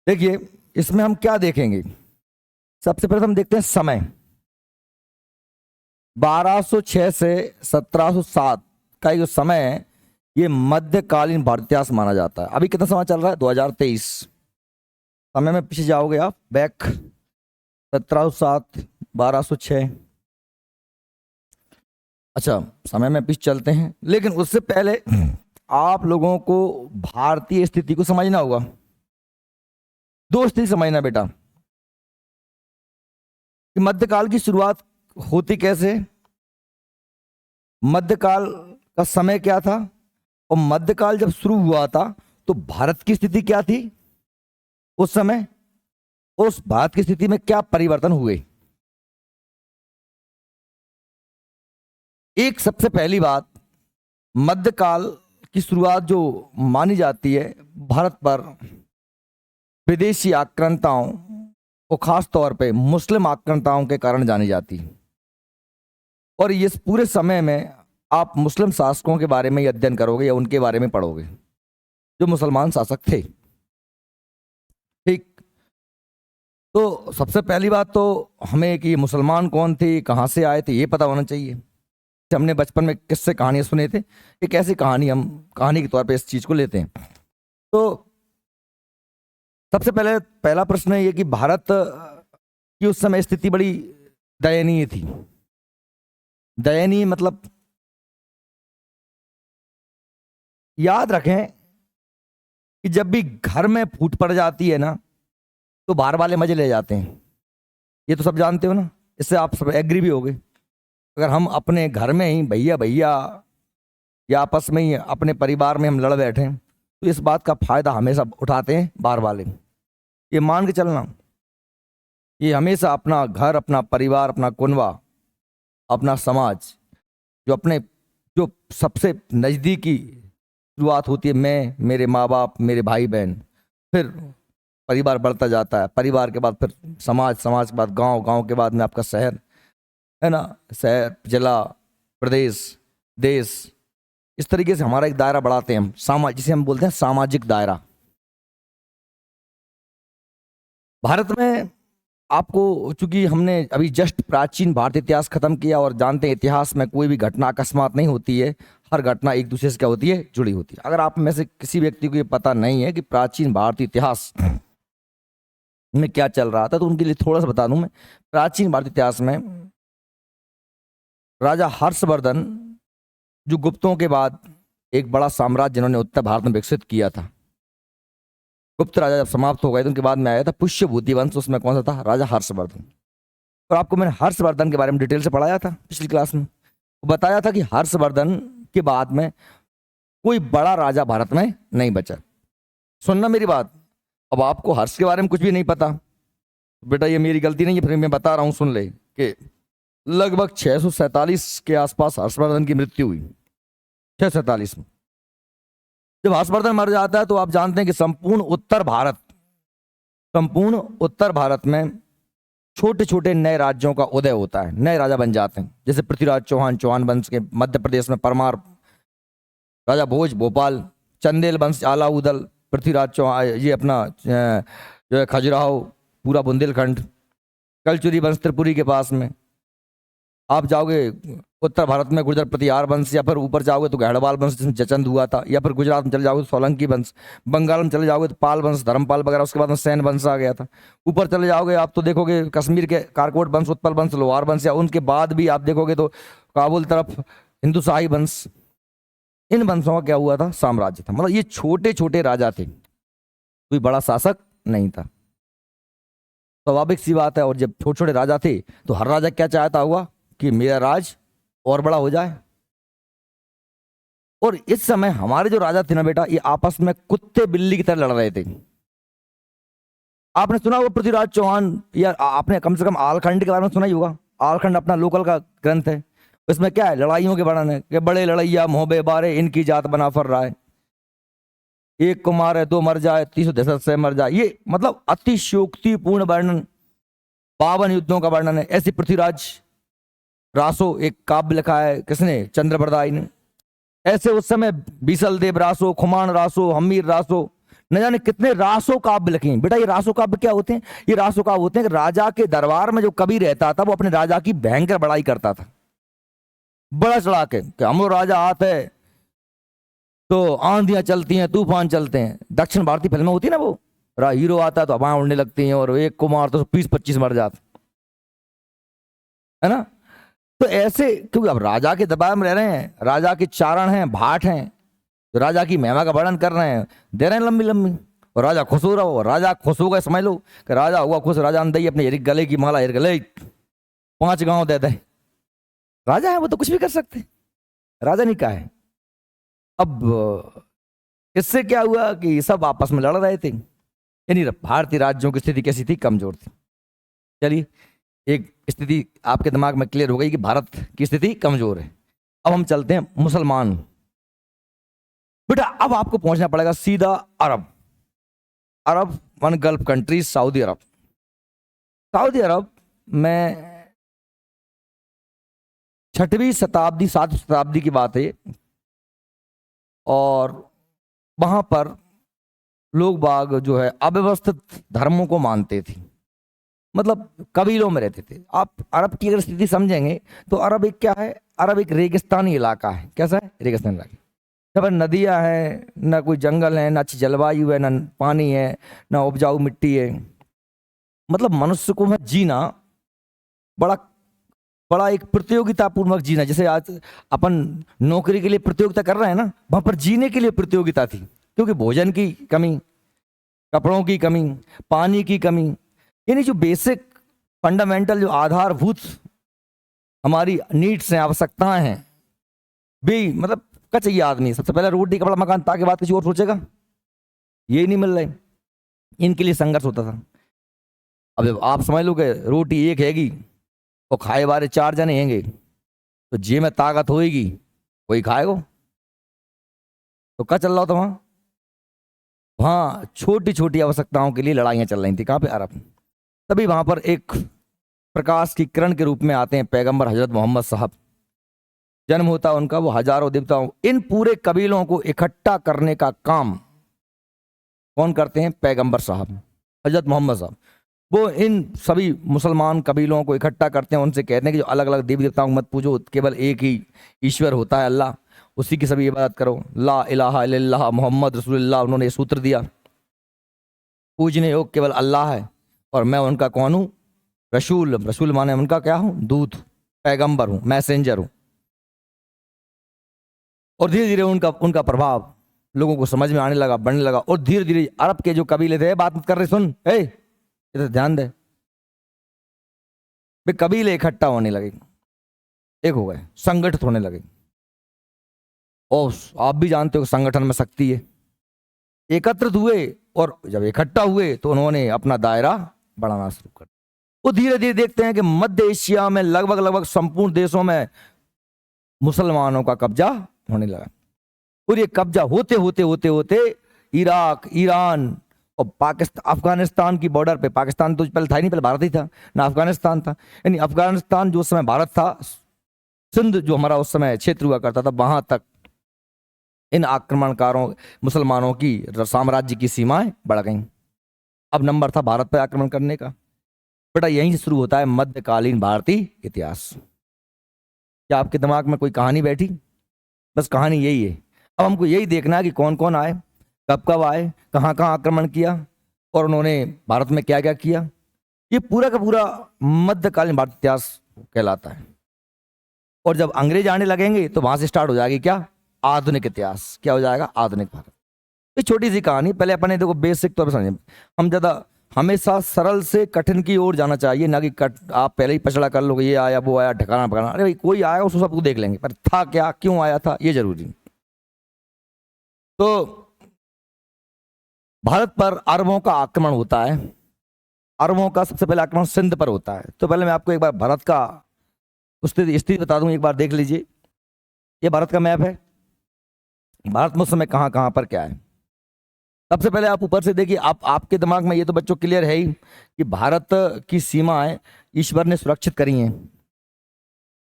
देखिए, इसमें हम क्या देखेंगे। सबसे पहले हम देखते हैं समय। 1206 से 1707 का ये जो समय है, ये मध्यकालीन भारत इतिहास माना जाता है। अभी कितना समय चल रहा है? 2023। समय में पीछे जाओगे आप, बैक 1707, 1206। अच्छा, समय में पीछे चलते हैं, लेकिन उससे पहले आप लोगों को भारतीय स्थिति को समझना होगा। दो स्थिति समझना बेटा, कि मध्यकाल की शुरुआत होती कैसे, मध्यकाल का समय क्या था, और मध्यकाल जब शुरू हुआ था तो भारत की स्थिति क्या थी उस समय, उस भारत की स्थिति में क्या परिवर्तन हुए। एक सबसे पहली बात, मध्यकाल की शुरुआत जो मानी जाती है भारत पर विदेशी आक्रांताओं और खास तौर पे मुस्लिम आक्रांताओं के कारण जानी जाती है। और इस पूरे समय में आप मुस्लिम शासकों के बारे में ही अध्ययन करोगे या उनके बारे में पढ़ोगे जो मुसलमान शासक थे। ठीक, तो सबसे पहली बात तो हमें कि मुसलमान कौन थे, कहाँ से आए थे, ये पता होना चाहिए। हमने बचपन में किससे कहानियां सुने थे, एक ऐसी कहानी हम कहानी के तौर पे इस चीज को लेते हैं। तो सबसे पहले पहला प्रश्न है ये कि भारत की उस समय स्थिति बड़ी दयनीय थी। दयनीय मतलब याद रखें कि जब भी घर में फूट पड़ जाती है ना तो बाहर वाले मजे ले जाते हैं। ये तो सब जानते हो ना, इससे आप सब एग्री भी होगे। अगर हम अपने घर में ही भैया भैया या आपस में ही अपने परिवार में हम लड़ बैठे तो इस बात का फायदा हमेशा उठाते हैं बाहर वाले। ये मान के चलना, ये हमेशा अपना घर, अपना परिवार, अपना कुनबा, अपना समाज, जो सबसे नज़दीकी शुरुआत होती है, मैं, मेरे माँ बाप, मेरे भाई बहन, फिर परिवार बढ़ता जाता है, परिवार के बाद फिर समाज, समाज के बाद गांव, गांव के बाद में आपका शहर है ना, शहर, जिला, प्रदेश, देश। इस तरीके से हमारा एक दायरा बढ़ाते हैं हम, जिसे हम बोलते हैं सामाजिक दायरा। भारत में आपको, चूंकि हमने अभी जस्ट प्राचीन भारतीय इतिहास खत्म किया और जानते हैं इतिहास में कोई भी घटना अकस्मात नहीं होती है, हर घटना एक दूसरे से क्या होती है, जुड़ी होती है। अगर आप में से किसी व्यक्ति को ये पता नहीं है कि प्राचीन भारतीय इतिहास में क्या चल रहा था तो उनके लिए थोड़ा सा बता दूं मैं। प्राचीन भारतीय इतिहास में राजा हर्षवर्धन, जो गुप्तों के बाद एक बड़ा साम्राज्य जिन्होंने उत्तर भारत में विकसित किया था, गुप्त राजा जब समाप्त हो गए तो उनके बाद में आया था पुष्यभूति वंश। उसमें कौन सा था? राजा हर्षवर्धन। और आपको मैंने हर्षवर्धन के बारे में डिटेल से पढ़ाया था पिछली क्लास में, बताया था कि हर्षवर्धन के बाद में कोई बड़ा राजा भारत में नहीं बचा। सुनना मेरी बात। अब आपको हर्ष के बारे में कुछ भी नहीं पता, बेटा ये मेरी गलती नहीं है, फिर मैं बता रहा हूं, सुन ले कि लगभग 647 के आसपास हर्षवर्धन की मृत्यु हुई। 647 में जब हर्षवर्धन मर जाता है तो आप जानते हैं कि संपूर्ण उत्तर भारत में छोटे छोटे नए राज्यों का उदय होता है, नए राजा बन जाते हैं। जैसे पृथ्वीराज चौहान, चौहान वंश के, मध्य प्रदेश में परमार, राजा भोज, भोपाल, चंदेल वंश, आलाउदल, पृथ्वीराज चौहान, ये अपना जो है खजुराहो, पूरा बुंदेलखंड, कलचुरी वंश त्रिपुरी के पास में। आप जाओगे उत्तर भारत में गुर्जर प्रतिहार वंश, या फिर ऊपर जाओगे तो गहड़वाल वंश जिसमें जचंद हुआ था, या फिर गुजरात में चले जाओगे तो सोलंकी वंश, बंगाल में चले जाओगे तो पाल वंश, धर्मपाल वगैरह, उसके बाद में सैन वंश आ गया था। ऊपर चले जाओगे आप तो देखोगे कश्मीर के कारकोट वंश, उत्पल वंश, लोहार वंश, या उनके बाद भी आप देखोगे तो काबुल तरफ हिंदू शाही वंश। इन वंशों का क्या हुआ था? साम्राज्य था। मतलब ये छोटे छोटे राजा थे, कोई बड़ा शासक नहीं था। स्वाभाविक सी बात है। और जब छोटे छोटे राजा थे तो हर राजा क्या चाहता हुआ कि मेरा राज और बड़ा हो जाए। और इस समय हमारे जो राजा थे ना बेटा, ये आपस में कुत्ते बिल्ली की तरह लड़ रहे थे। आपने सुना होगा पृथ्वीराज चौहान, या आपने कम से कम आलखंड के बारे में सुना ही होगा। आलखंड अपना लोकल का ग्रंथ है, इसमें क्या है? लड़ाइयों के वर्णन है कि बड़े लड़ैया मोहबे बारे, इनकी जात बना फर रहा है, एक को मारे दो मर जाए, 363 से मर जाए। ये मतलब अतिशयोक्तिपूर्ण वर्णन, 52 युद्धों का वर्णन है। ऐसी पृथ्वीराज रासो, एक काव्य लिखा है, किसने? चंद्रप्रदाय ने। ऐसे उस समय बीसल देव रासो, खुमान रासो, हमीर रासो, न जाने कितने रासो काव्य लिखे हैं। बेटा ये रासो काव्य क्या होते हैं? ये रासो काव्य होते हैं कि राजा के दरबार में जो कवि रहता था वो अपने राजा की भयंकर बड़ाई करता था, बड़ा चढ़ा के कि हम लोग राजा आते हैं तो आंधियां चलती हैं, तूफान चलते हैं। दक्षिण भारतीय फिल्में होती है ना, वो हीरो आता है तो हवाएं उड़ने लगती हैं और एक को मार तो 20-25 मर जाते, है ना। तो ऐसे, क्योंकि अब राजा के दरबार में रह रहे हैं, राजा के चारण हैं, भाट हैं, तो राजा की महिमा का वर्णन कर रहे हैं, दे रहे हैं लंबी लंबी, और राजा खुश हो रहा हो। राजा खुश हो गए, समझ लो कि राजा हुआ खुश। राजा ने दी अपने गले की माला, गले 5 गांव दे दे। राजा है वो तो कुछ भी कर सकते, राजा नहीं कहा है। अब इससे क्या हुआ कि सब आपस में लड़ रहे थे, यानी भारतीय राज्यों की स्थिति कैसी थी? कमजोर थी। चलिए एक स्थिति आपके दिमाग में क्लियर हो गई कि भारत की स्थिति कमजोर है। अब हम चलते हैं मुसलमान। बेटा अब आपको पहुंचना पड़ेगा सीधा अरब। अरब वन गल्फ कंट्रीज, सऊदी अरब। सऊदी अरब में 6वीं शताब्दी 7वीं शताब्दी की बात है, और वहां पर लोग बाग जो है अव्यवस्थित धर्मों को मानते थे, मतलब कबीलों में रहते थे। आप अरब की अगर स्थिति समझेंगे तो अरब एक क्या है? अरब एक रेगिस्तानी इलाका है। कैसा है? रेगिस्तानी इलाका। जब नदियां हैं, ना कोई जंगल है, ना अच्छी जलवायु है, ना पानी है, ना उपजाऊ मिट्टी है। मतलब मनुष्य को जीना बड़ा बड़ा एक प्रतियोगितापूर्वक जीना। जैसे आज अपन नौकरी के लिए प्रतियोगिता कर रहे हैं ना, वहां पर जीने के लिए प्रतियोगिता थी, क्योंकि भोजन की कमी, कपड़ों की कमी, पानी की कमी, यानी जो बेसिक फंडामेंटल जो आधारभूत हमारी नीड्स हैं, आवश्यकताएं हैं, भी मतलब क्या चाहिए आदमी? सबसे पहले रोटी कपड़ा मकान, ताकि बात किसी और सोचेगा, यही नहीं मिल रहे, इनके लिए संघर्ष होता था। अब जब आप समझ लो कि रोटी एक हैगी और खाए वाले 4 जने हैंगे, तो जे में ताकत होएगी वही खाएगो। तो क्या चल रहा था वहां? वहां छोटी छोटी आवश्यकताओं के लिए लड़ाइयां चल रही थी। कहां पे? अरब। तभी वहां पर एक प्रकाश की किरण के रूप में आते हैं पैगंबर हजरत मोहम्मद साहब। जन्म होता उनका, वो हजारों देवताओं, इन पूरे कबीलों को इकट्ठा करने का काम कौन करते हैं? पैगंबर साहब, हजरत मोहम्मद साहब। वो इन सभी मुसलमान कबीलों को इकट्ठा करते हैं, उनसे कहते हैं कि जो अलग अलग देवी देवताओं को मत पूजो, केवल एक ही ईश्वर होता है, अल्लाह, उसी की सभी इबादत करो। ला इलाहा इल्लल्लाह मोहम्मद रसूलुल्लाह, उन्होंने ये सूत्र दिया। पूजने योग केवल अल्लाह है, और मैं उनका कौन हूँ? रसूल। रसूल माने उनका क्या हूँ? दूत, पैगंबर हूँ, मैसेंजर हूँ। और धीरे धीरे उनका प्रभाव लोगों को समझ में आने लगा, बढ़ने लगा। और धीरे धीरे अरब के जो कबीले थे, बात मत कर रहे, सुन इधर ध्यान दे, वे कबीले इकट्ठा होने लगे, एक हो गए, संगठित होने लगे। और आप भी जानते हो संगठन में शक्ति है। एकत्रित हुए, और जब इकट्ठा हुए तो उन्होंने अपना दायरा बढ़ाना शुरू कर। वो धीरे धीरे देखते हैं कि मध्य एशिया में लगभग संपूर्ण देशों में मुसलमानों का कब्जा होने लगा। और ये कब्जा होते होते होते होते इराक, ईरान और पाकिस्तान, अफगानिस्तान की बॉर्डर पे, पाकिस्तान तो पहले था ही नहीं, पहले भारत ही था ना, अफगानिस्तान था। यानी अफगानिस्तान जो उस समय भारत था, सिंध जो हमारा उस समय क्षेत्र हुआ करता था, वहां तक इन आक्रमणकारों मुसलमानों की साम्राज्य की सीमाएं बढ़ गईं। अब नंबर था भारत पर आक्रमण करने का। बेटा यहीं से शुरू होता है मध्यकालीन भारतीय इतिहास। क्या आपके दिमाग में कोई कहानी बैठी? बस कहानी यही है। अब हमको यही देखना है कि कौन कौन आए, कब कब आए, कहाँ कहाँ आक्रमण किया, और उन्होंने भारत में क्या क्या किया। ये पूरा का पूरा मध्यकालीन भारतीय इतिहास कहलाता है। और जब अंग्रेज आने लगेंगे तो वहां से स्टार्ट हो जाएगी क्या? आधुनिक इतिहास। क्या हो जाएगा? आधुनिक भारत। ये छोटी सी कहानी, पहले अपने देखो बेसिक तौर पर समझे। हम ज्यादा हमेशा सरल से कठिन की ओर जाना चाहिए, ना कि आप पहले ही पछड़ा कर लोगे, ये आया वो आया, ठिकाना पकाना। अरे भाई कोई आया उसको सबको देख लेंगे, पर था क्या, क्यों आया था, ये जरूरी। तो भारत पर अरबों का आक्रमण होता है। अरबों का सबसे पहले आक्रमण सिंध पर होता है। तो पहले मैं आपको एक बार भारत का स्थिति बता दूं, एक बार देख लीजिए। ये भारत का मैप है। भारत में उस समय कहां कहां पर क्या है। सबसे पहले आप ऊपर से देखिए, आपके दिमाग में ये तो बच्चों क्लियर है ही कि भारत की सीमाएं ईश्वर ने सुरक्षित करी हैं।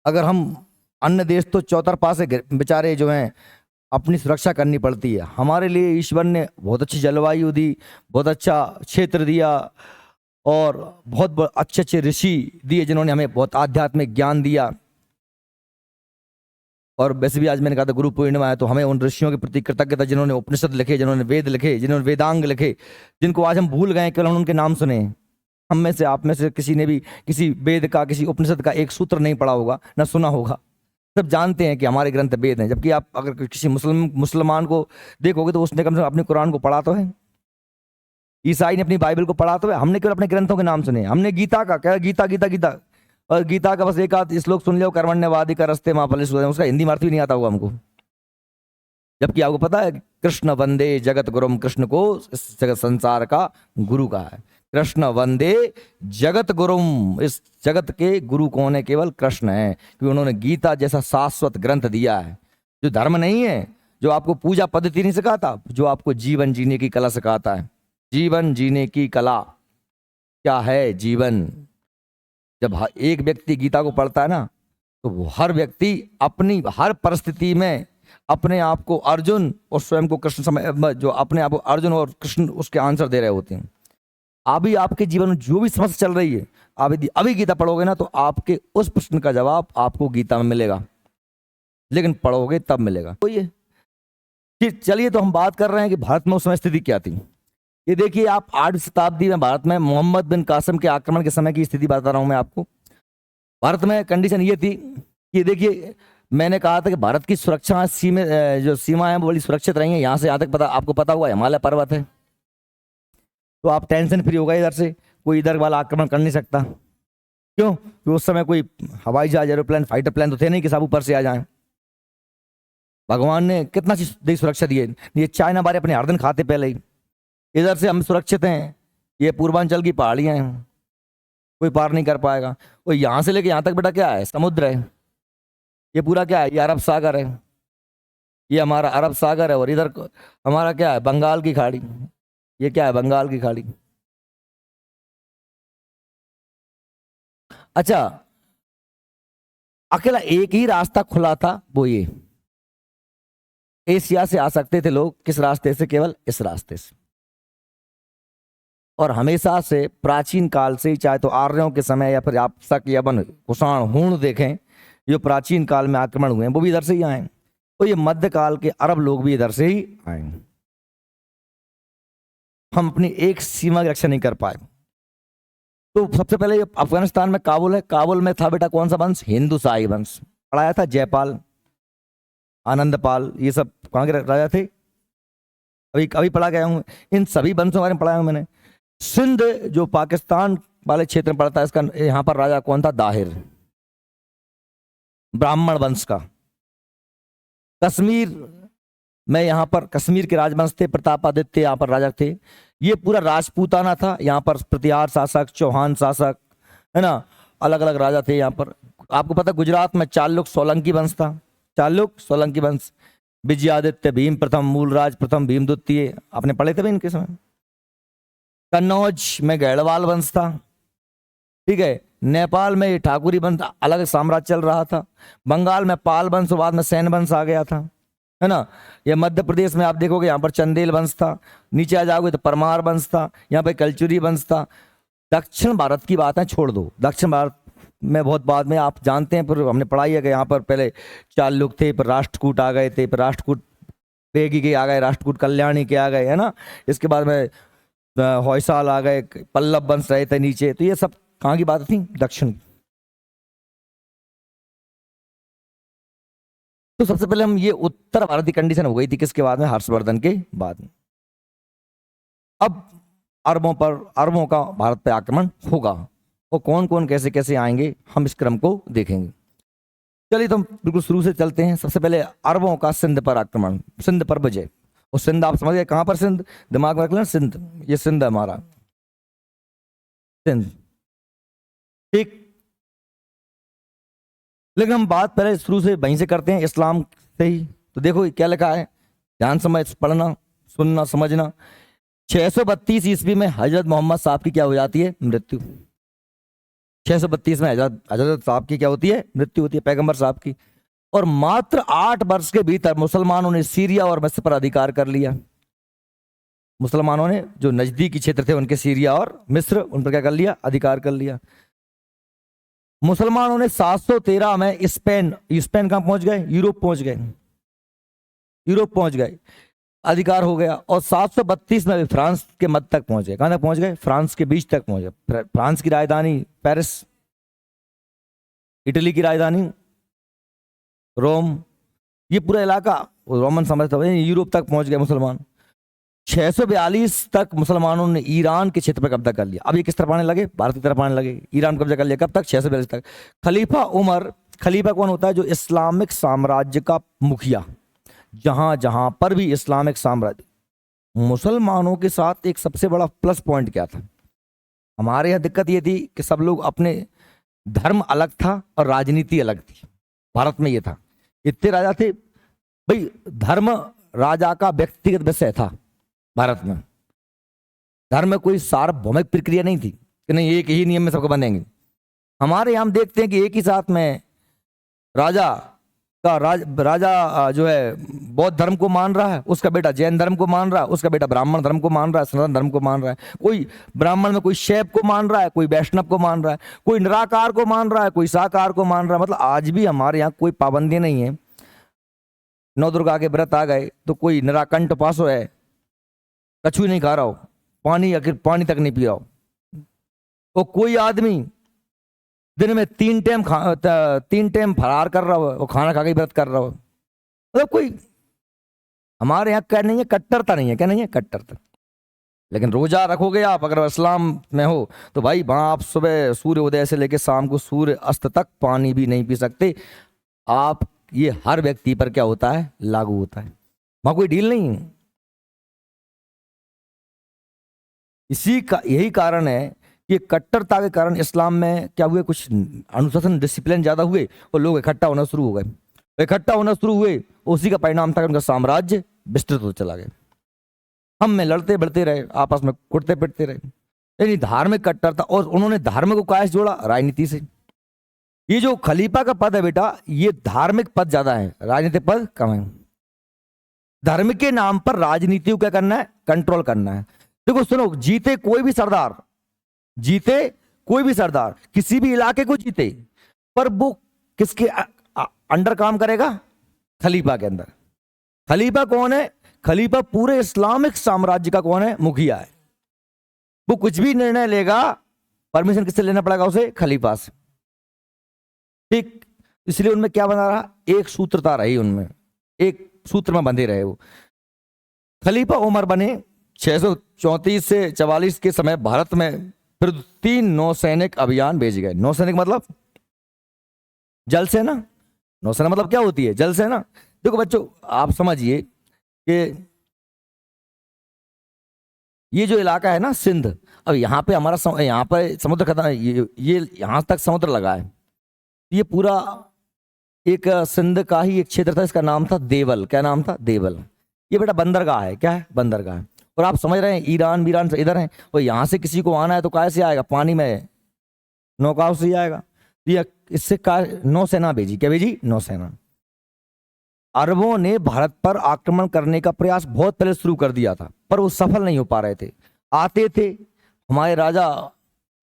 अगर हम अन्य देश तो चौतरफा से बेचारे जो हैं अपनी सुरक्षा करनी पड़ती है। हमारे लिए ईश्वर ने बहुत अच्छी जलवायु दी, बहुत अच्छा क्षेत्र दिया और बहुत अच्छे अच्छे ऋषि दिए जिन्होंने हमें बहुत आध्यात्मिक ज्ञान दिया। और वैसे भी आज मैंने कहा था गुरु पूर्णिमा है, तो हमें उन ऋषियों के प्रति कृतज्ञता जिन्होंने उपनिषद लिखे, जिन्होंने वेद लिखे, जिन्होंने वेदांग लिखे, जिनको आज हम भूल गए, केवल उनके नाम सुने। हम में से, आप में से किसी ने भी किसी वेद का, किसी उपनिषद का एक सूत्र नहीं पढ़ा होगा, ना सुना होगा। सब जानते हैं कि हमारे ग्रंथ वेद हैं, जबकि आप अगर किसी मुसलमान को देखोगे तो उसने कम से कम अपने कुरान को पढ़ा तो है, ईसाई ने अपनी बाइबल को पढ़ा तो है। हमने केवल अपने ग्रंथों के नाम सुने। हमने गीता का क्या, गीता गीता गीता, और गीता का बस एक आध श्लोक सुन लिया, कर्मण्यवादी का रस्ते मां फले, उसका हिंदी में अर्थ भी नहीं आता होगा हमको। जबकि आपको पता है कृष्ण वंदे जगत गुरुम, कृष्ण को इस जगत संसार का गुरु कहा है। कृष्ण वंदे जगत गुरुम, इस जगत के गुरु कौन है? केवल कृष्ण है, क्योंकि उन्होंने गीता जैसा शाश्वत ग्रंथ दिया है, जो धर्म नहीं है, जो आपको पूजा पद्धति नहीं सिखाता, जो आपको जीवन जीने की कला सिखाता है। जीवन जीने की कला क्या है? जीवन। जब एक व्यक्ति गीता को पढ़ता है ना, तो वो हर व्यक्ति अपनी हर परिस्थिति में अपने आप को अर्जुन और स्वयं को कृष्ण समय, जो अपने आप को अर्जुन और कृष्ण उसके आंसर दे रहे होते हैं। अभी आपके जीवन में जो भी समस्या चल रही है, आप यदि अभी गीता पढ़ोगे ना, तो आपके उस प्रश्न का जवाब आपको गीता में मिलेगा, लेकिन पढ़ोगे तब मिलेगा। तो ये चलिए, तो हम बात कर रहे हैं कि भारत में उस समय स्थिति क्या थी। ये देखिए, आप 8वीं शताब्दी में भारत में मोहम्मद बिन कासिम के आक्रमण के समय की स्थिति बता रहा हूं मैं आपको। भारत में कंडीशन ये थी कि देखिए, मैंने कहा था कि भारत की सुरक्षा जो सीमा है वो बड़ी सुरक्षित रही है। यहाँ से यहाँ तक आपको पता हुआ हिमालय पर्वत है, तो आप टेंशन फ्री हो गए, इधर से कोई इधर वाला आक्रमण कर नहीं सकता। क्यों? कि उस समय कोई हवाई जहाज, एरोप्लेन, फाइटर प्लेन तो थे नहीं कि सब ऊपर से आ जाएं। भगवान ने कितना चीज सुरक्षा दी है। ये चाइना बारे अपने हर दिन खाते पहले ही, इधर से हम सुरक्षित हैं, ये पूर्वांचल की पहाड़ियां हैं, कोई पार नहीं कर पाएगा। और यहाँ से लेके यहाँ तक बेटा क्या है? समुद्र है। ये पूरा क्या है? ये अरब सागर है, ये हमारा अरब सागर है। और इधर हमारा क्या है? बंगाल की खाड़ी। ये क्या है? बंगाल की खाड़ी। अच्छा, अकेला एक ही रास्ता खुला था, वो ये एशिया से आ सकते थे लोग। किस रास्ते से? केवल इस रास्ते से। और हमेशा से प्राचीन काल से ही, चाहे तो आर्यों के समय या फिर आप शक, यवन, कुषाण, हूण देखें, जो प्राचीन काल में आक्रमण हुए हैं वो भी इधर से ही आए। तो ये मध्यकाल के अरब लोग भी इधर से ही आए। हम अपनी एक सीमा की रक्षा नहीं कर पाए। तो सबसे पहले ये अफगानिस्तान में काबुल है। काबुल में था बेटा कौन सा वंश? हिंदू शाही वंश। पढ़ाया था जयपाल, आनंदपाल, ये सब कहाँ के राजा थे? अभी पढ़ा गया हूँ, इन सभी वंशों के बारे में पढ़ाया हूँ मैंने। सिंध जो पाकिस्तान वाले क्षेत्र में पड़ता है, इसका यहाँ पर राजा कौन था? दाहिर, ब्राह्मण वंश का। कश्मीर में यहाँ पर कश्मीर के राजवंश थे, प्रतापादित्य यहाँ पर राजा थे। ये पूरा राजपूताना था। यहाँ पर प्रतिहार शासक, चौहान शासक, है ना, अलग अलग राजा थे यहाँ पर। आपको पता गुजरात में चालुक सोलंकी वंश था। चालुक सोलंकी वंश, विजयादित्य, भीम प्रथम, मूलराज प्रथम, भीम द्वितीय, आपने पढ़े थे भी इनके समय। कन्नौज में गैड़वाल वंश था। ठीक है। नेपाल में ये ठाकुरी वंश, अलग साम्राज्य चल रहा था। बंगाल में पाल वंश, बाद में सैन वंश आ गया था, है ना। ये मध्य प्रदेश में आप देखोगे यहाँ पर चंदेल वंश था। नीचे आ जाओगे तो परमार वंश था, यहाँ पर कलचुरी वंश था। दक्षिण भारत की बात है छोड़ दो, दक्षिण भारत में बहुत बाद में आप जानते हैं, पर हमने पढ़ाई है कि यहाँ पर पहले चालुक थे, पर राष्ट्रकूट आ गए थे, पर राष्ट्रकूट बेगी के आ गए, राष्ट्रकूट कल्याणी के आ गए, है ना। इसके बाद में होयसाल आ गए, पल्लव वंश रहे थे नीचे। तो ये सब कहाँ की बात थी? दक्षिण। तो सबसे पहले हम ये उत्तर भारत की कंडीशन हो गई थी, किसके बाद में? हर्षवर्धन के बाद में। अब अरबों का भारत पे आक्रमण होगा, और कौन कौन कैसे कैसे आएंगे हम इस क्रम को देखेंगे। चलिए, तो हम बिल्कुल शुरू से चलते हैं। सबसे पहले अरबों का सिंध पर आक्रमण, सिंध पर विजय। और सिंध आप समझ गए कहां पर? सिंध, दिमाग में रख लेना, सिंध, ये सिंध है हमारा, सिंध। ठीक। लेकिन हम बात पहले शुरू से वहीं से करते हैं, इस्लाम से ही। तो देखो क्या लिखा है, ध्यान समझ पढ़ना, सुनना, समझना। 632 ईस्वी में हजरत मोहम्मद साहब की क्या हो जाती है? मृत्यु। 632 में हजरत साहब की क्या होती है? मृत्यु होती है, पैगंबर साहब की। और मात्र 8 वर्ष के भीतर मुसलमानों ने सीरिया और मिस्र पर अधिकार कर लिया। मुसलमानों ने जो नजदीकी क्षेत्र थे उनके सीरिया और मिस्र, उन पर क्या कर लिया? अधिकार कर लिया। मुसलमानों ने 713 में स्पेन कहां पहुंच गए? यूरोप पहुंच गए, यूरोप पहुंच गए, अधिकार हो गया। और 732 में भी फ्रांस के मध्य तक पहुंच गए। कहां तक पहुंच गए? फ्रांस के बीच तक पहुंच गए। फ्रांस की राजधानी पेरिस, इटली की राजधानी रोम, ये पूरा इलाका रोमन साम्राज्य था, यूरोप तक पहुंच गए मुसलमान। 642 तक मुसलमानों ने ईरान के क्षेत्र पर कब्जा कर लिया। अब ये किस तरफ आने लगे? भारत की तरफ आने लगे। ईरान कब्जा कर लिया कब तक? 642 तक। खलीफा उमर, खलीफा कौन होता है? जो इस्लामिक साम्राज्य का मुखिया। जहां जहां पर भी इस्लामिक साम्राज्य, मुसलमानों के साथ एक सबसे बड़ा प्लस पॉइंट क्या था? हमारे यहाँ दिक्कत ये थी कि सब लोग अपने, धर्म अलग था और राजनीति अलग थी। भारत में ये था, इतने राजा थे भाई, धर्म राजा का व्यक्तिगत विषय था। भारत में धर्म में कोई सार्वभौमिक प्रक्रिया नहीं थी कि नहीं एक ही नियम में सबको बनेंगे। हमारे यहाँ हम देखते हैं कि एक ही साथ में राजा जो है बौद्ध धर्म को मान रहा है, उसका बेटा जैन धर्म को मान रहा है, उसका बेटा ब्राह्मण धर्म को मान रहा है, सनातन धर्म को मान रहा है। कोई ब्राह्मण में कोई शैव को मान रहा है, कोई वैष्णव को मान रहा है, कोई निराकार को मान रहा है, कोई साकार को मान रहा है। मतलब आज भी हमारे यहाँ कोई पाबंदी नहीं है। नौ दुर्गा के व्रत आ गए तो कोई निराकंठ उपास है, कछुआ नहीं खा रहा हो, पानी तक नहीं पी रहा हो, और कोई आदमी दिन में 3 टाइम फरार कर रहा हो, वो खाना खा के व्रत कर रहा हो। मतलब कोई हमारे यहाँ क्या नहीं है? कट्टरता नहीं है। क्या नहीं है? कट्टरता। लेकिन रोजा रखोगे आप अगर इस्लाम में हो तो भाई वहां आप सुबह सूर्य उदय से लेकर शाम को सूर्य अस्त तक पानी भी नहीं पी सकते आप। ये हर व्यक्ति पर क्या होता है? लागू होता है। वहां कोई डील नहीं है। इसी का यही कारण है कि कट्टरता के कारण इस्लाम में क्या हुए, कुछ अनुशासन डिसिप्लिन ज्यादा हुए और लोग इकट्ठा होना शुरू हो गए। इकट्ठा होना शुरू हुए, उसी का परिणाम था कि उनका साम्राज्य विस्तृत होता चला गया। हम में लड़ते बढ़ते रहे, आपस में कुटते पिटते रहे। यानी धार्मिक कट्टरता, और उन्होंने धर्म को काय से जोड़ा? राजनीति से। ये जो खलीफा का पद है बेटा, ये धार्मिक पद ज्यादा है, राजनीतिक पद कम है। धर्म के नाम पर राजनीति को क्या करना है? कंट्रोल करना है। देखो सुनो, जीते कोई भी सरदार किसी भी इलाके को जीते, पर वो किसके अंडर काम करेगा? खलीफा के अंदर। खलीफा कौन है? खलीफा पूरे इस्लामिक साम्राज्य का कौन है? मुखिया है। वो कुछ भी निर्णय लेगा, परमिशन किससे लेना पड़ेगा? उसे खलीफा से। ठीक, इसलिए उनमें क्या बना रहा? एक सूत्रता रही उनमें, एक सूत्र में बंधे रहे वो। खलीफा उमर बने 634 से 44 के समय भारत में फिर 3 नौसैनिक अभियान भेजे गए। नौसैनिक मतलब जल सेना। नौसेना मतलब क्या होती है? जल सेना। देखो बच्चों, आप समझिए कि ये जो इलाका है ना सिंध, अब यहाँ पे हमारा यहाँ पर समुद्र खत्म, ये यहाँ तक समुद्र लगा है। ये पूरा एक सिंध का ही एक क्षेत्र था, इसका नाम था देवल। क्या नाम था? देवल। ये बेटा बंदरगाह है। क्या है? बंदरगाह है। और आप समझ रहे हैं ईरान वीरान से इधर है, और यहाँ से किसी को आना है तो कैसे आएगा? पानी में, नौकाओं से ही आएगा। ये इससे नौसेना भेजी। क्या भेजी? नौसेना। अरबों ने भारत पर आक्रमण करने का प्रयास बहुत पहले शुरू कर दिया था, पर वो सफल नहीं हो पा रहे थे। आते थे, हमारे राजा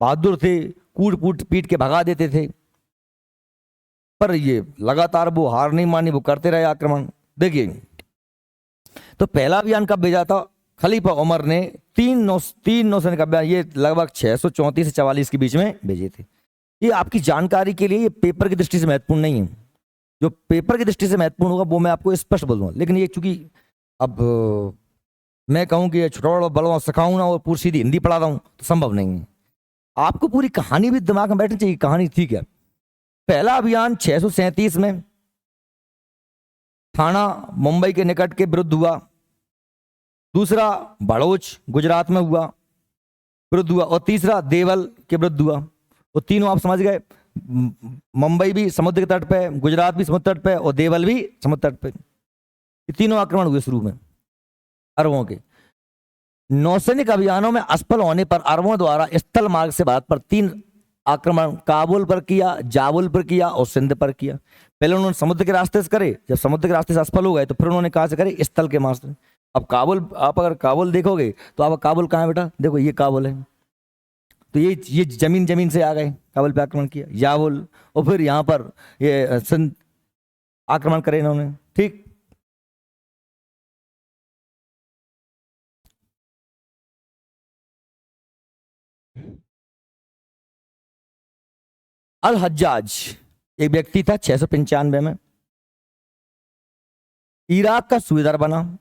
बहादुर थे, कूट कूट पीट के भगा देते थे, पर ये लगातार वो हार नहीं मानी, वो करते रहे आक्रमण। देखिए, तो पहला अभियान कब भेजा था? खलीफा उमर ने 3 नौसैनिक अभियान, ये लगभग 634 से 44 के बीच में भेजे थे। ये आपकी जानकारी के लिए, ये पेपर की दृष्टि से महत्वपूर्ण नहीं है। जो पेपर की दृष्टि से महत्वपूर्ण होगा वो मैं आपको स्पष्ट बोलूंगा। लेकिन ये चूंकि अब मैं कहूं कि छोटा बड़ा सिखाऊं ना और पूरी सीधी हिंदी पढ़ा दूं तो संभव नहीं है। आपको पूरी कहानी भी दिमाग में बैठनी चाहिए, कहानी थी क्या। पहला अभियान 637 में थाना मुंबई के निकट के विरुद्ध हुआ। दूसरा बड़ौच गुजरात में विरुद्ध हुआ, और तीसरा देवल के विरुद्ध हुआ। और तीनों आप समझ गए, मुंबई भी समुद्र के तट पे, गुजरात भी समुद्र तट पे, और देवल भी समुद्र तट पे। ये तीनों आक्रमण हुए शुरू में अरबों के। नौसैनिक अभियानों में असफल होने पर अरबों द्वारा स्थल मार्ग से भारत पर 3 आक्रमण काबुल पर किया, जाबुल पर किया और सिंध पर किया। पहले उन्होंने समुद्र के रास्ते से करे, जब समुद्र के रास्ते से असफल हो गए तो फिर उन्होंने कहाँ से करे, स्थल के मार्ग से। अब काबुल, आप अगर काबुल देखोगे तो आप काबुल कहाँ है बेटा, देखो ये काबुल है, तो ये जमीन जमीन से आ गए, काबुल पे आक्रमण किया, याबुल, और फिर यहाँ पर ये सिंध आक्रमण करे इन्होंने, ठीक। अल हज्जाज एक व्यक्ति था 695 में, इराक का सूबेदार बना।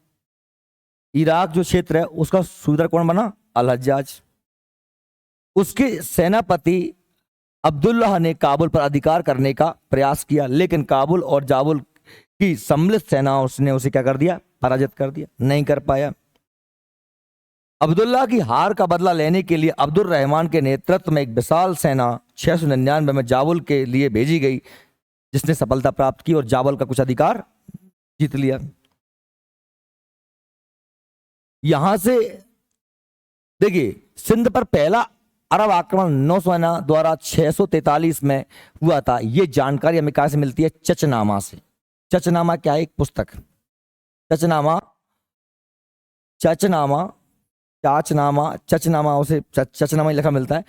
इराक जो क्षेत्र है उसका सूबेदार कौन बना, अल हज्जाज। उसके सेनापति अब्दुल्लाह ने काबुल पर अधिकार करने का प्रयास किया, लेकिन काबुल और जाबुल की सम्मिलित सेना उसने उसे क्या कर दिया, पराजित कर दिया, नहीं कर पाया। अब्दुल्ला की हार का बदला लेने के लिए अब्दुल रहमान के नेतृत्व में एक विशाल सेना 699 में जाबुल के लिए भेजी गई, जिसने सफलता प्राप्त की और जाबुल का कुछ अधिकार जीत लिया। यहां से देखिए सिंध पर पहला अरब आक्रमण नौसेना द्वारा 643 में हुआ था। यह जानकारी हमें कहां से मिलती है, चचनामा से। चचनामा क्या है, एक पुस्तक। चचनामा चचनामा चाचनामा चचनामा उसे चचनामा ही लिखा मिलता है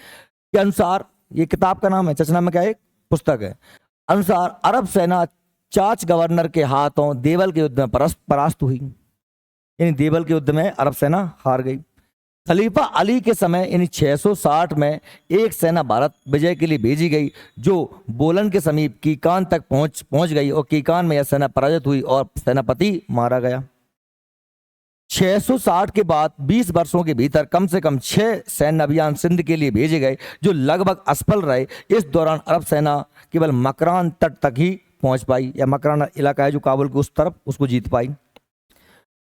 के अनुसार, ये किताब का नाम है, चचनामा क्या है, एक पुस्तक है। अनुसार अरब सेना चाच गवर्नर के हाथों देवल के युद्ध में परास्त हुई, यानी देवल के युद्ध में अरब सेना हार गई। खलीफा अली के समय यानी 660 में एक सेना भारत विजय के लिए भेजी गई, जो बोलन के समीप कीकान तक पहुंच गई और कीकान में यह सेना पराजित हुई और सेनापति मारा गया। 660 के बाद 20 वर्षों के भीतर कम से कम 6 सैन्य अभियान सिंध के लिए भेजे गए, जो लगभग असफल रहे। इस दौरान अरब सेना केवल मकरान तट तक ही पहुंच पाई, या मकरान इलाका है जो काबुल के उस तरफ, उसको जीत पाई।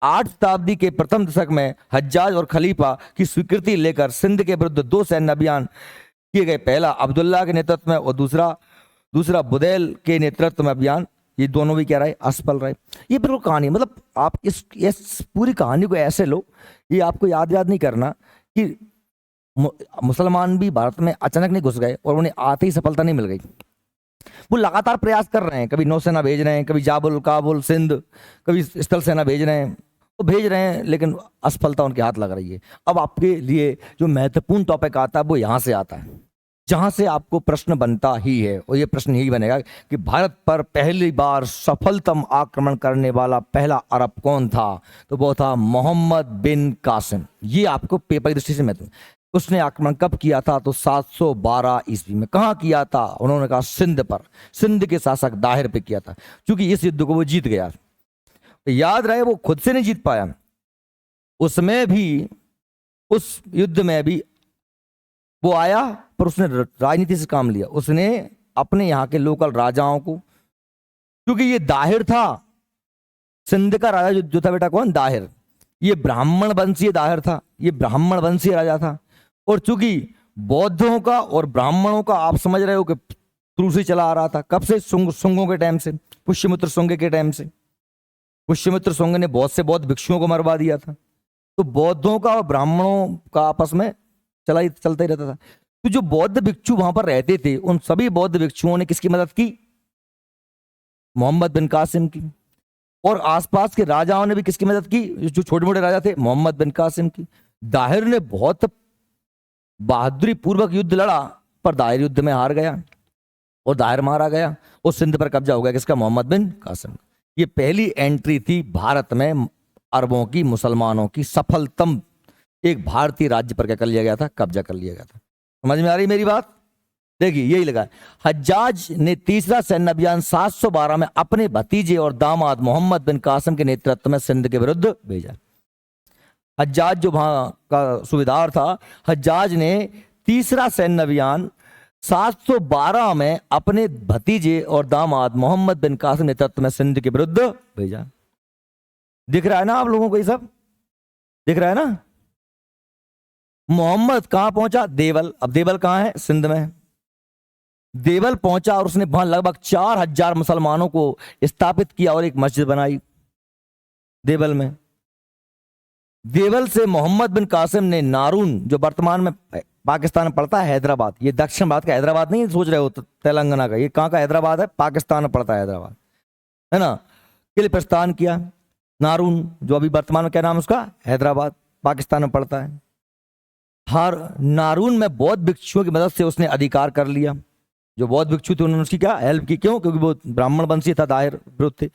8 शताब्दी के प्रथम दशक में हज्जाज और खलीफा की स्वीकृति लेकर सिंध के विरुद्ध 2 सैन्य अभियान किए गए, पहला अब्दुल्ला के नेतृत्व में और दूसरा बुदैल के नेतृत्व में अभियान। ये दोनों भी क्या रहे, असफल रहे। ये बिल्कुल कहानी, मतलब आप इस पूरी कहानी को ऐसे लो, ये आपको याद नहीं करना कि मुसलमान भी भारत में अचानक नहीं घुस गए और उन्हें आते ही सफलता नहीं मिल गई। वो लगातार प्रयास कर रहे हैं, कभी नौसेना भेज रहे हैं, कभी जाबुल, काबुल, सिंध, कभी स्थल सेना भेज रहे हैं, वो भेज रहे हैं, लेकिन असफलता उनके हाथ लग रही है। अब आपके लिए जो महत्वपूर्ण टॉपिक आता है वो यहाँ से आता है, जहां से आपको प्रश्न बनता ही है, और ये प्रश्न यही बनेगा कि भारत पर पहली बार सफलतम आक्रमण करने वाला पहला अरब कौन था, तो वो था मोहम्मद बिन कासिम। ये आपको पेपर की दृष्टि से महत्व। उसने आक्रमण कब किया था, तो 712 ईस्वी में। कहाँ किया था, उन्होंने कहा सिंध पर, सिंध के शासक दाहिर पे किया था, क्योंकि इस युद्ध को वो जीत गया। याद रहे वो खुद से नहीं जीत पाया, उसमें भी, उस युद्ध में भी वो आया, पर उसने राजनीति से काम लिया। उसने अपने यहाँ के लोकल राजाओं को, क्योंकि ये दाहिर था, सिंध का राजा जो था बेटा कौन, दाहिर, ये ब्राह्मण वंशीय दाहिर था, ये ब्राह्मण वंशीय राजा था। और चूंकि बौद्धों का और ब्राह्मणों का आप समझ रहे हो कि शुरू से चला आ रहा था, कब से, सुंगों के टाइम से, पुष्यमित्र सुंग के टाइम से। पुष्यमित्र सुंग ने बहुत से बौद्ध भिक्षुओं को मरवा दिया था, तो बौद्धों का और ब्राह्मणों का आपस में चलता ही रहता था। तो जो बौद्ध भिक्षु वहां पर रहते थे, उन सभी बौद्ध भिक्षुओं ने किसकी मदद की, मोहम्मद बिन कासिम की। और आसपास के राजाओं ने भी किसकी मदद की, जो छोटे मोटे राजा थे, मोहम्मद बिन कासिम की। दाहिर ने बहुत बहादुरी पूर्वक युद्ध लड़ा, पर दाहिर युद्ध में हार गया और दाहिर मारा गया, और सिंध पर कब्जा हो गया किसका, मोहम्मद बिन कासिम। ये पहली एंट्री थी भारत में अरबों की, मुसलमानों की सफलतम, एक भारतीय राज्य पर क्या कर लिया गया था, कब्जा कर लिया गया था। समझ में आ रही मेरी बात? देखिए यही लगा। हज्जाज ने तीसरा सैन्य अभियान 712 में अपने भतीजे और दामाद मोहम्मद बिन कासिम के नेतृत्व में सिंध के विरुद्ध भेजा। हज्जाज जो वहां का सूबेदार था, हज्जाज ने तीसरा सैन्य अभियान 712 में अपने भतीजे और दामाद मोहम्मद बिन कासिम नेतृत्व में सिंध के विरुद्ध भेजा। दिख रहा है ना आप लोगों को, ये सब दिख रहा है ना? मोहम्मद कहां पहुंचा, देवल। अब देवल कहां है, सिंध में। देवल पहुंचा और उसने वहां लगभग 4000 मुसलमानों को स्थापित किया और एक मस्जिद बनाई देवल में। देवल से मोहम्मद बिन कासिम ने नारून, जो वर्तमान में पाकिस्तान में पड़ता है हैदराबाद। ये दक्षिण भारत का हैदराबाद नहीं सोच रहे हो तेलंगाना का, ये कहाँ का हैदराबाद है? पाकिस्तान में पड़ता है हैदराबाद, है ना। के लिए प्रस्थान किया। नारून, जो अभी वर्तमान में क्या नाम है उसका? हैदराबाद, पाकिस्तान में पड़ता है। हर नारून में बौद्ध भिक्षुओं की मदद से उसने अधिकार कर लिया। जो बौद्ध भिक्षु थे उन्होंने उसकी क्या हेल्प की, क्यों? क्योंकि वो ब्राह्मण वंशी था, दाहिर विरुद्ध थे।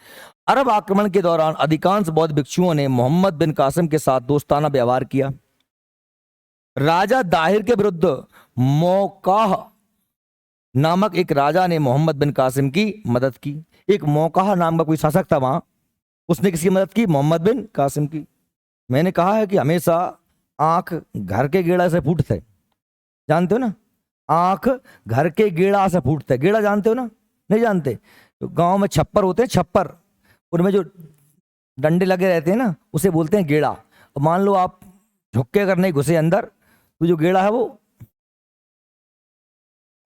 अरब आक्रमण के दौरान अधिकांश बौद्ध भिक्षुओं ने मोहम्मद बिन कासिम के साथ दोस्ताना व्यवहार किया। राजा दाहिर के विरुद्ध मोकाह नामक एक राजा ने मोहम्मद बिन कासिम की मदद की। एक मोकाह नाम का कोई शासक था वहां, उसने किसकी मदद की? मोहम्मद बिन कासिम की। मैंने कहा है कि हमेशा आंख घर के गेड़ा से फूटते, जानते हो ना? आंख घर के गेड़ा से फूटते। गेड़ा जानते हो ना? नहीं जानते? तो गांव में छप्पर होते हैं, छप्पर, उनमें जो डंडे लगे रहते हैं ना, उसे बोलते हैं गेड़ा। और मान लो आप झुक्के करने घुसे अंदर, तो जो गेड़ा है वो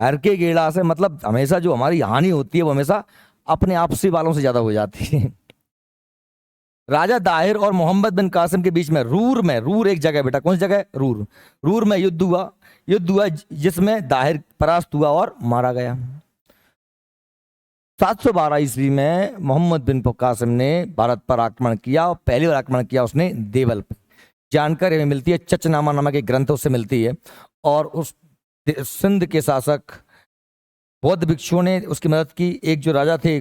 घर के गेड़ा से, मतलब हमेशा जो हमारी हानि होती है वो हमेशा अपने आपसी वालों से ज्यादा हो जाती है। राजा दाहिर और मोहम्मद बिन कासिम के बीच में रूर एक जगह, बेटा कौन सी जगह? रूर में युद्ध हुआ जिसमें दाहिर परास्त हुआ और मारा गया। 712 ईस्वी में मोहम्मद बिन कासिम ने भारत पर आक्रमण किया और पहली बार आक्रमण किया उसने देवल पर। जानकारी हमें मिलती है चचनामा नामक एक ग्रंथ उससे मिलती है, और उस सिंध के शासक बौद्ध भिक्षुओं ने उसकी मदद की। एक जो राजा थे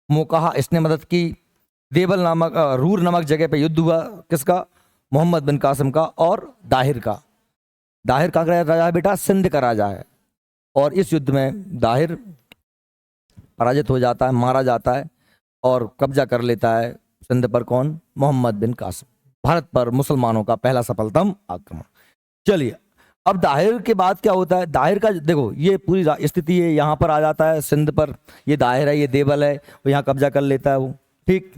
मोकाहा, इसने मदद की। देवल नामक रूर नामक जगह पे युद्ध हुआ, किसका? मोहम्मद बिन कासिम का और दाहिर का। दाहिर का राजा है बेटा, सिंध का राजा है। और इस युद्ध में दाहिर पराजित हो जाता है, मारा जाता है और कब्जा कर लेता है सिंध पर। कौन? मोहम्मद बिन कासिम। भारत पर मुसलमानों का पहला सफलतम आक्रमण। चलिए, अब दाहिर के बाद क्या होता है? दाहिर का देखो ये पूरी स्थिति है, यहां पर आ जाता है सिंध पर। ये दाहिर है, ये देवल है, वो यहां कब्जा कर लेता है वो, ठीक।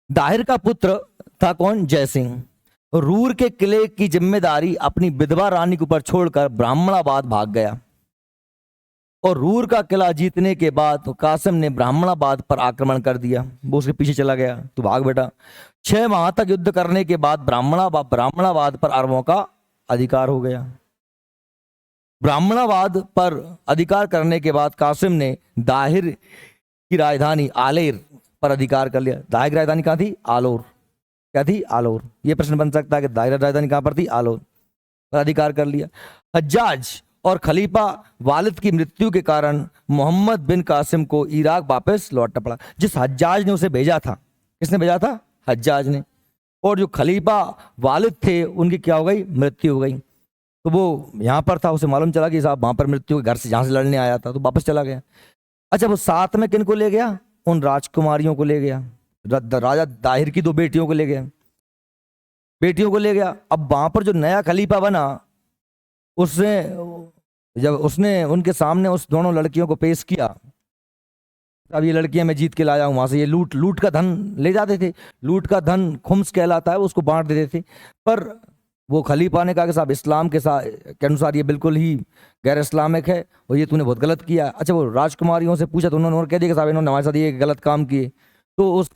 दाहिर का पुत्र था कौन? जय सिंह। रूर के किले की जिम्मेदारी अपनी विधवा रानी के ऊपर छोड़कर ब्राह्मणाबाद भाग गया। और रूर का किला जीतने के बाद कासिम ने ब्राह्मणाबाद पर आक्रमण कर दिया, वो उसके पीछे चला गया। तो भाग बेटा। 6 माह तक युद्ध करने के बाद ब्राह्मणाबाद पर अरबों का अधिकार हो गया। ब्राह्मणाबाद पर अधिकार करने के बाद कासिम ने दाहिर की राजधानी आलेर पर अधिकार कर लिया। दाहिर की राजधानी कहाँ थी? आलोर। क्या थी? आलोर। यह प्रश्न बन सकता है कि दाहिर राजधानी कहां पर थी? आलोर पर अधिकार कर लिया। हज्जाज और खलीफा वालिद की मृत्यु के कारण मोहम्मद बिन कासिम को इराक वापस लौटना पड़ा। जिस हज्जाज ने उसे भेजा था, किसने भेजा था? हज्जाज ने। और जो खलीफा वालिद थे उनकी क्या हो गई? मृत्यु हो गई। तो वो यहां पर था, उसे मालूम चला कि साहब वहां पर मृत्यु, घर से जहां से लड़ने आया था, तो वापस चला गया। अच्छा, वो साथ में किन को ले गया? उन राजकुमारियों को ले गया। राजा दाहिर की 2 बेटियों को ले गया, बेटियों को ले गया। अब वहां पर जो नया खलीफा बना, उसने जब उसने उनके सामने उस दोनों लड़कियों को पेश किया, अब ये लड़कियां मैं जीत के लाया हूं वहां से, ये लूट का धन ले जाते थे। लूट का धन खुम्स कहलाता है, उसको बांट देते थे। पर वो खलीफा ने कहा कि साहब इस्लाम के अनुसार ये बिल्कुल ही गैर इस्लामिक है और ये तूने बहुत गलत किया। अच्छा, वो राजकुमारियों से पूछा तो उन्होंने कह दिया कि साहब इन्होंने हमारे साथ ये गलत काम किए। तो उस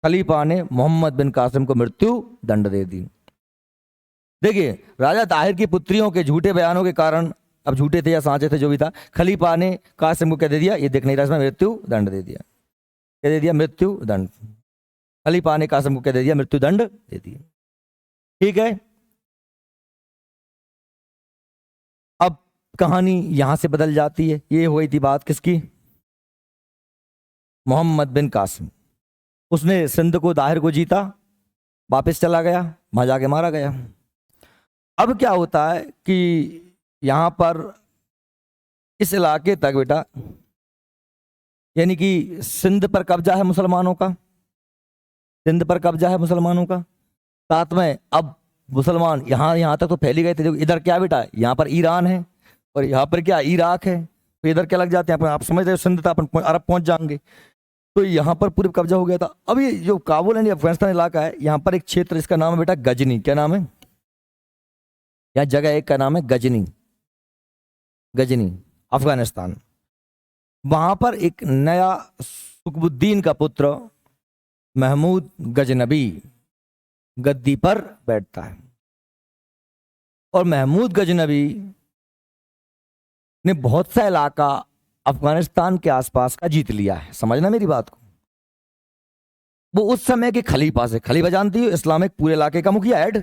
खलीफा ने मोहम्मद बिन कासिम को मृत्यु दंड दे दी। देखिए, राजा ताहिर की पुत्रियों के झूठे बयानों के कारण, अब झूठे थे या सांचे थे जो भी था, खलीफा ने कासिम को क्या दे दिया? ये देख नहीं रहा, इसमें मृत्यु दंड दे दिया। क्या दे दिया? मृत्यु दंड। खलीफा ने कासिम को क्या दे दिया? मृत्यु दंड दे दिया। ठीक है, अब कहानी यहां से बदल जाती है। ये हुई थी बात किसकी? मोहम्मद बिन कासिम। उसने सिंध को, दाहिर को जीता, वापस चला गया, वहां जाके मारा गया। अब क्या होता है कि यहां पर इस इलाके तक बेटा, यानी कि सिंध पर कब्जा है मुसलमानों का, सिंध पर कब्जा है मुसलमानों का। साथ में अब मुसलमान यहां तक तो फैली गए थे। देखो इधर क्या बेटा, यहां पर ईरान है और यहां पर क्या? इराक है। तो इधर क्या लग जाते हैं? आप समझ रहे हो, सिंध था, अपन अरब पहुंच जाएंगे। तो यहां पर पूरे कब्जा हो गया था। अब ये जो काबुल यानी अफगानिस्तान इलाका है, यहां पर एक क्षेत्र, इसका नाम है बेटा गजनी। क्या नाम है? यहाँ जगह एक का नाम है गजनी, गजनी अफगानिस्तान। वहां पर एक नया सुकबुद्दीन का पुत्र महमूद गजनबी गद्दी पर बैठता है। और महमूद गजनबी ने बहुत सा इलाका अफगानिस्तान के आसपास का जीत लिया है। समझना मेरी बात को। वो उस समय के खलीफा से, खलीफा जानती हो, इस्लामिक पूरे इलाके का मुखिया हेड,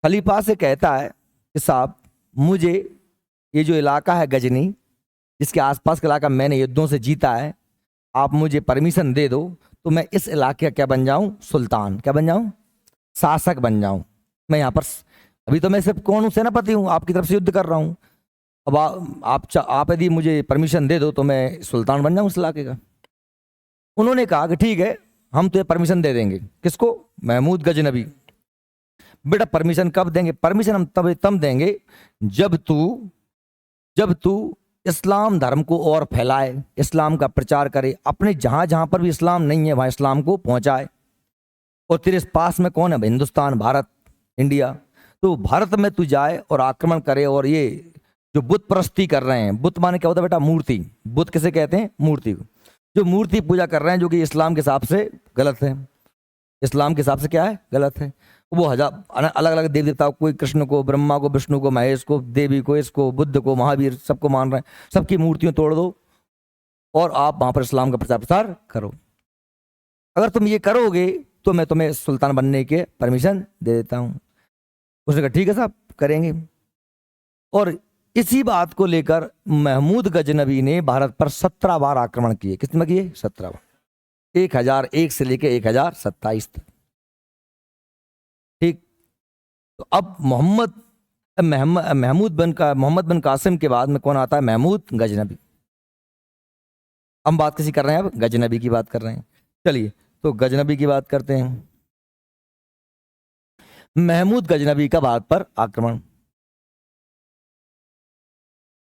खलीफा से कहता है कि साहब मुझे ये जो इलाका है गजनी, जिसके आसपास का इलाका मैंने युद्धों से जीता है, आप मुझे परमिशन दे दो तो मैं इस इलाके का क्या बन जाऊं, सुल्तान, क्या बन जाऊं, शासक बन जाऊं। मैं यहाँ पर अभी तो मैं सिर्फ कौन हूँ, सेनापति हूँ, आपकी तरफ से युद्ध कर रहा हूँ। अब आप यदि मुझे परमिशन दे दो तो मैं सुल्तान बन जाऊं इस इलाके का। उन्होंने कहा कि ठीक है, हम तुझे परमिशन दे देंगे। किसको? महमूद गजनबी। बेटा परमिशन कब देंगे? परमिशन हम तब देंगे जब तू इस्लाम धर्म को और फैलाए, इस्लाम का प्रचार करे, अपने जहां जहां पर भी इस्लाम नहीं है वहां इस्लाम को पहुंचाए। और तेरे पास में कौन है? हिंदुस्तान, भारत, इंडिया। तो भारत में तू जाए और आक्रमण करे। और ये जो बुत परस्ती कर रहे हैं, बुत माने क्या होता है बेटा? मूर्ति। बुत किसे कहते हैं? मूर्ति को। जो मूर्ति पूजा कर रहे हैं, जो कि इस्लाम के हिसाब से गलत है, इस्लाम के हिसाब से क्या है? गलत है। वो हजार अलग अलग देवी देवताओं, कोई कृष्ण को, ब्रह्मा को, विष्णु को, महेश को, देवी को, इसको, बुद्ध को, महावीर, सबको मान रहे हैं। सबकी मूर्तियों तोड़ दो और आप वहां पर इस्लाम का प्रचार प्रसार करो। अगर तुम ये करोगे तो मैं तुम्हें सुल्तान बनने के परमिशन दे देता हूं। उसने कहा ठीक है साहब, करेंगे। और इसी बात को लेकर महमूद गजनबी ने भारत पर 17 बार आक्रमण किए। कितने किए? 17 बार। 1001 से लेकर 1027 तक। ठीक। तो अब मोहम्मद बिन कासिम के बाद में कौन आता है? महमूद गजनबी। हम बात किसी कर रहे हैं? अब गजनबी की बात कर रहे हैं। चलिए तो गजनबी की बात करते हैं। महमूद गजनबी का भारत पर आक्रमण।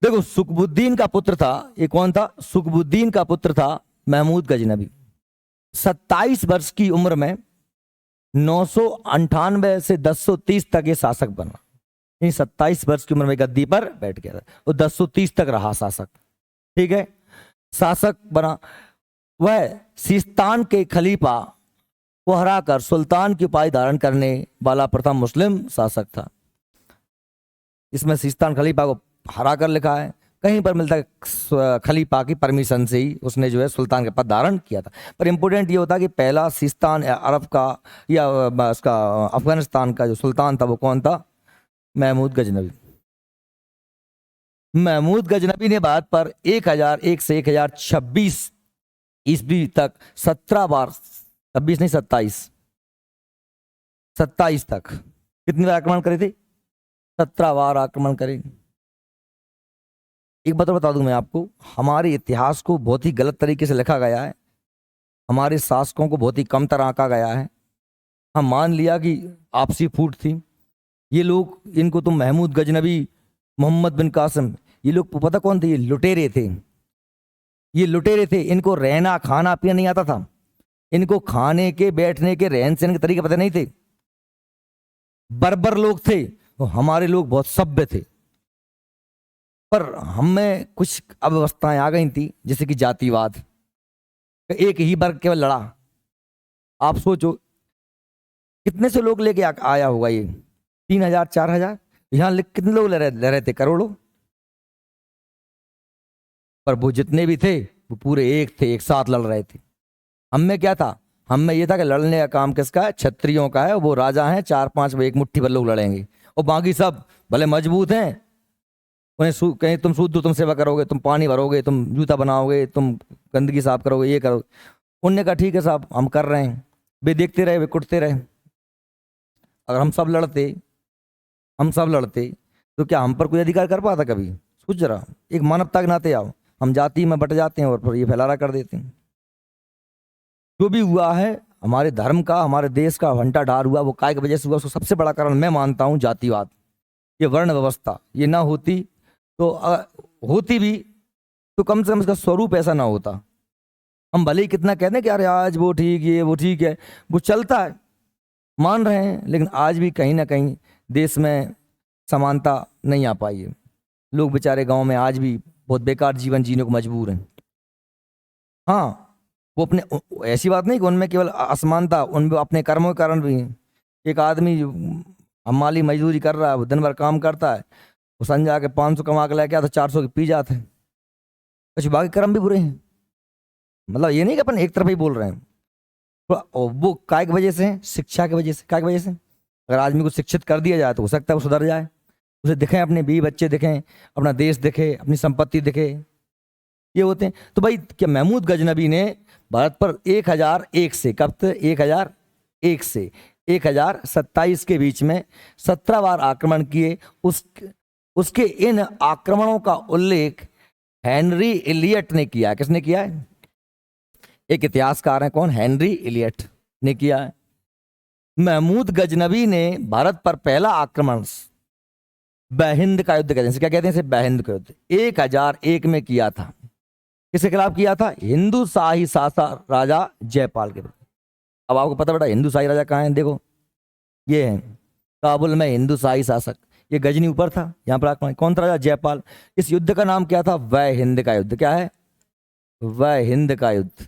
देखो, सुकबुद्दीन का पुत्र था। ये कौन था? सुकबुद्दीन का पुत्र था महमूद गजनबी। 27 वर्ष की उम्र में 998 से 1030 तक ये शासक बना। 27 वर्ष की उम्र में गद्दी पर बैठ गया था और 1030 तक रहा शासक। ठीक है, शासक बना। वह सिस्तान के खलीफा को हराकर सुल्तान की उपाधि धारण करने वाला प्रथम मुस्लिम शासक था। इसमें सिस्तान खलीफा को हरा कर लिखा है, कहीं पर मिलता है खलीफा की परमिशन से ही उसने जो है सुल्तान का पद धारण किया था। पर इंपोर्टेंट ये होता कि पहला सिस्तान अरब का या उसका अफगानिस्तान का जो सुल्तान था वो कौन था? महमूद गजनबी। महमूद गजनबी ने भारत पर 1001 से 1026 ईस्वी तक 17 बार, 26 नहीं 27 तक कितनी बार आक्रमण करे थे? 17 बार आक्रमण करे। एक बात और बता दूं मैं आपको, हमारे इतिहास को बहुत ही गलत तरीके से लिखा गया है, हमारे शासकों को बहुत ही कम तरह आंका गया है। हम मान लिया कि आपसी फूट थी। ये लोग, इनको तो महमूद गजनबी, मोहम्मद बिन कासिम, ये लोग पता कौन थे? ये लुटेरे थे। ये लुटेरे थे। इनको रहना खाना पीना नहीं आता था। इनको खाने के, बैठने के, रहन सहन के तरीके पता नहीं थे। बर्बर लोग थे। तो हमारे लोग बहुत सभ्य थे। पर हमें कुछ अव्यवस्थाएं आ गई थी, जैसे कि जातिवाद। एक ही वर्ग केवल लड़ा। आप सोचो कितने से लोग लेके आया होगा ये? 3000 4000। यहां कितने लोग ले रहे थे? करोड़ों। पर वो जितने भी थे वो पूरे एक थे, एक साथ लड़ रहे थे। हम में क्या था? हम में ये था कि लड़ने का काम किसका है? क्षत्रियों का है। वो राजा हैं, 4-5 एक मुट्ठी भर लोग लड़ेंगे और बाकी सब भले मजबूत हैं, उन्हें कहीं तुम शूद्र, तुम सेवा करोगे, तुम पानी भरोगे, तुम जूता बनाओगे, तुम गंदगी साफ करोगे, ये करोगे। उनने कहा ठीक है साहब, हम कर रहे हैं। वे देखते रहे, वे कुटते रहे। अगर हम सब लड़ते तो क्या हम पर कोई अधिकार कर पाता कभी? सोच जरा, एक मानवता के नाते आओ। हम जाति में बट जाते हैं और फिर ये फैलारा कर देते हैं। जो भी हुआ है हमारे धर्म का, हमारे देश का घंटा ढार हुआ, वो काय की वजह से हुआ। उसको सबसे बड़ा कारण मैं मानता हूं जातिवाद। ये वर्ण व्यवस्था ये ना होती तो होती भी तो कम से कम इसका स्वरूप ऐसा ना होता। हम भले ही कितना कहते हैं कि अरे आज वो ठीक, ये वो ठीक है, वो चलता है, मान रहे हैं, लेकिन आज भी कहीं ना कहीं देश में समानता नहीं आ पाई है। लोग बेचारे गांव में आज भी बहुत बेकार जीवन जीने को मजबूर हैं। हाँ, वो अपने, ऐसी बात नहीं कि उनमें केवल असमानता, उनमें अपने कर्मों के कारण भी है। एक आदमी हम माली मजदूरी कर रहा है, वो दिन भर काम करता है, वो संजा के 500 कमा के लेके आता, 400 के पी जाते हैं। कुछ बाकी कर्म भी बुरे हैं। मतलब ये नहीं कि अपन एक तरफ ही बोल रहे हैं। और वो काय की वजह से है? शिक्षा की वजह से। काय की वजह से? अगर आदमी को शिक्षित कर दिया जाए तो हो सकता है वो सुधर जाए, उसे दिखें अपने बीवी बच्चे दिखें, अपना देश दिखे, अपनी संपत्ति दिखे, ये होते हैं। तो भाई क्या महमूद गजनबी ने भारत पर 1001 से, कब तक 1001 से 1027 के बीच में 17 बार आक्रमण किए। उसके इन आक्रमणों का उल्लेख हेनरी इलियट ने किया। किसने किया है? एक इतिहासकार है, कौन? हेनरी इलियट ने किया है। महमूद गजनबी ने भारत पर पहला आक्रमण बहिंद का युद्ध कहते हैं, क्या कहते हैं इसे? बहिंद का युद्ध 1001 में किया था। किसके खिलाफ किया था? हिंदू शाही शासक राजा जयपाल के विरुद्ध। अब आपको पता बेटा हिंदू शाही राजा कहाँ है? देखो ये है काबुल में हिंदू शाही शासक, ये गजनी ऊपर था, यहाँ पर आक्रमण। कौन था राजा? जयपाल। इस युद्ध का नाम क्या था? वह हिंद का युद्ध। क्या है? वह हिंद का युद्ध।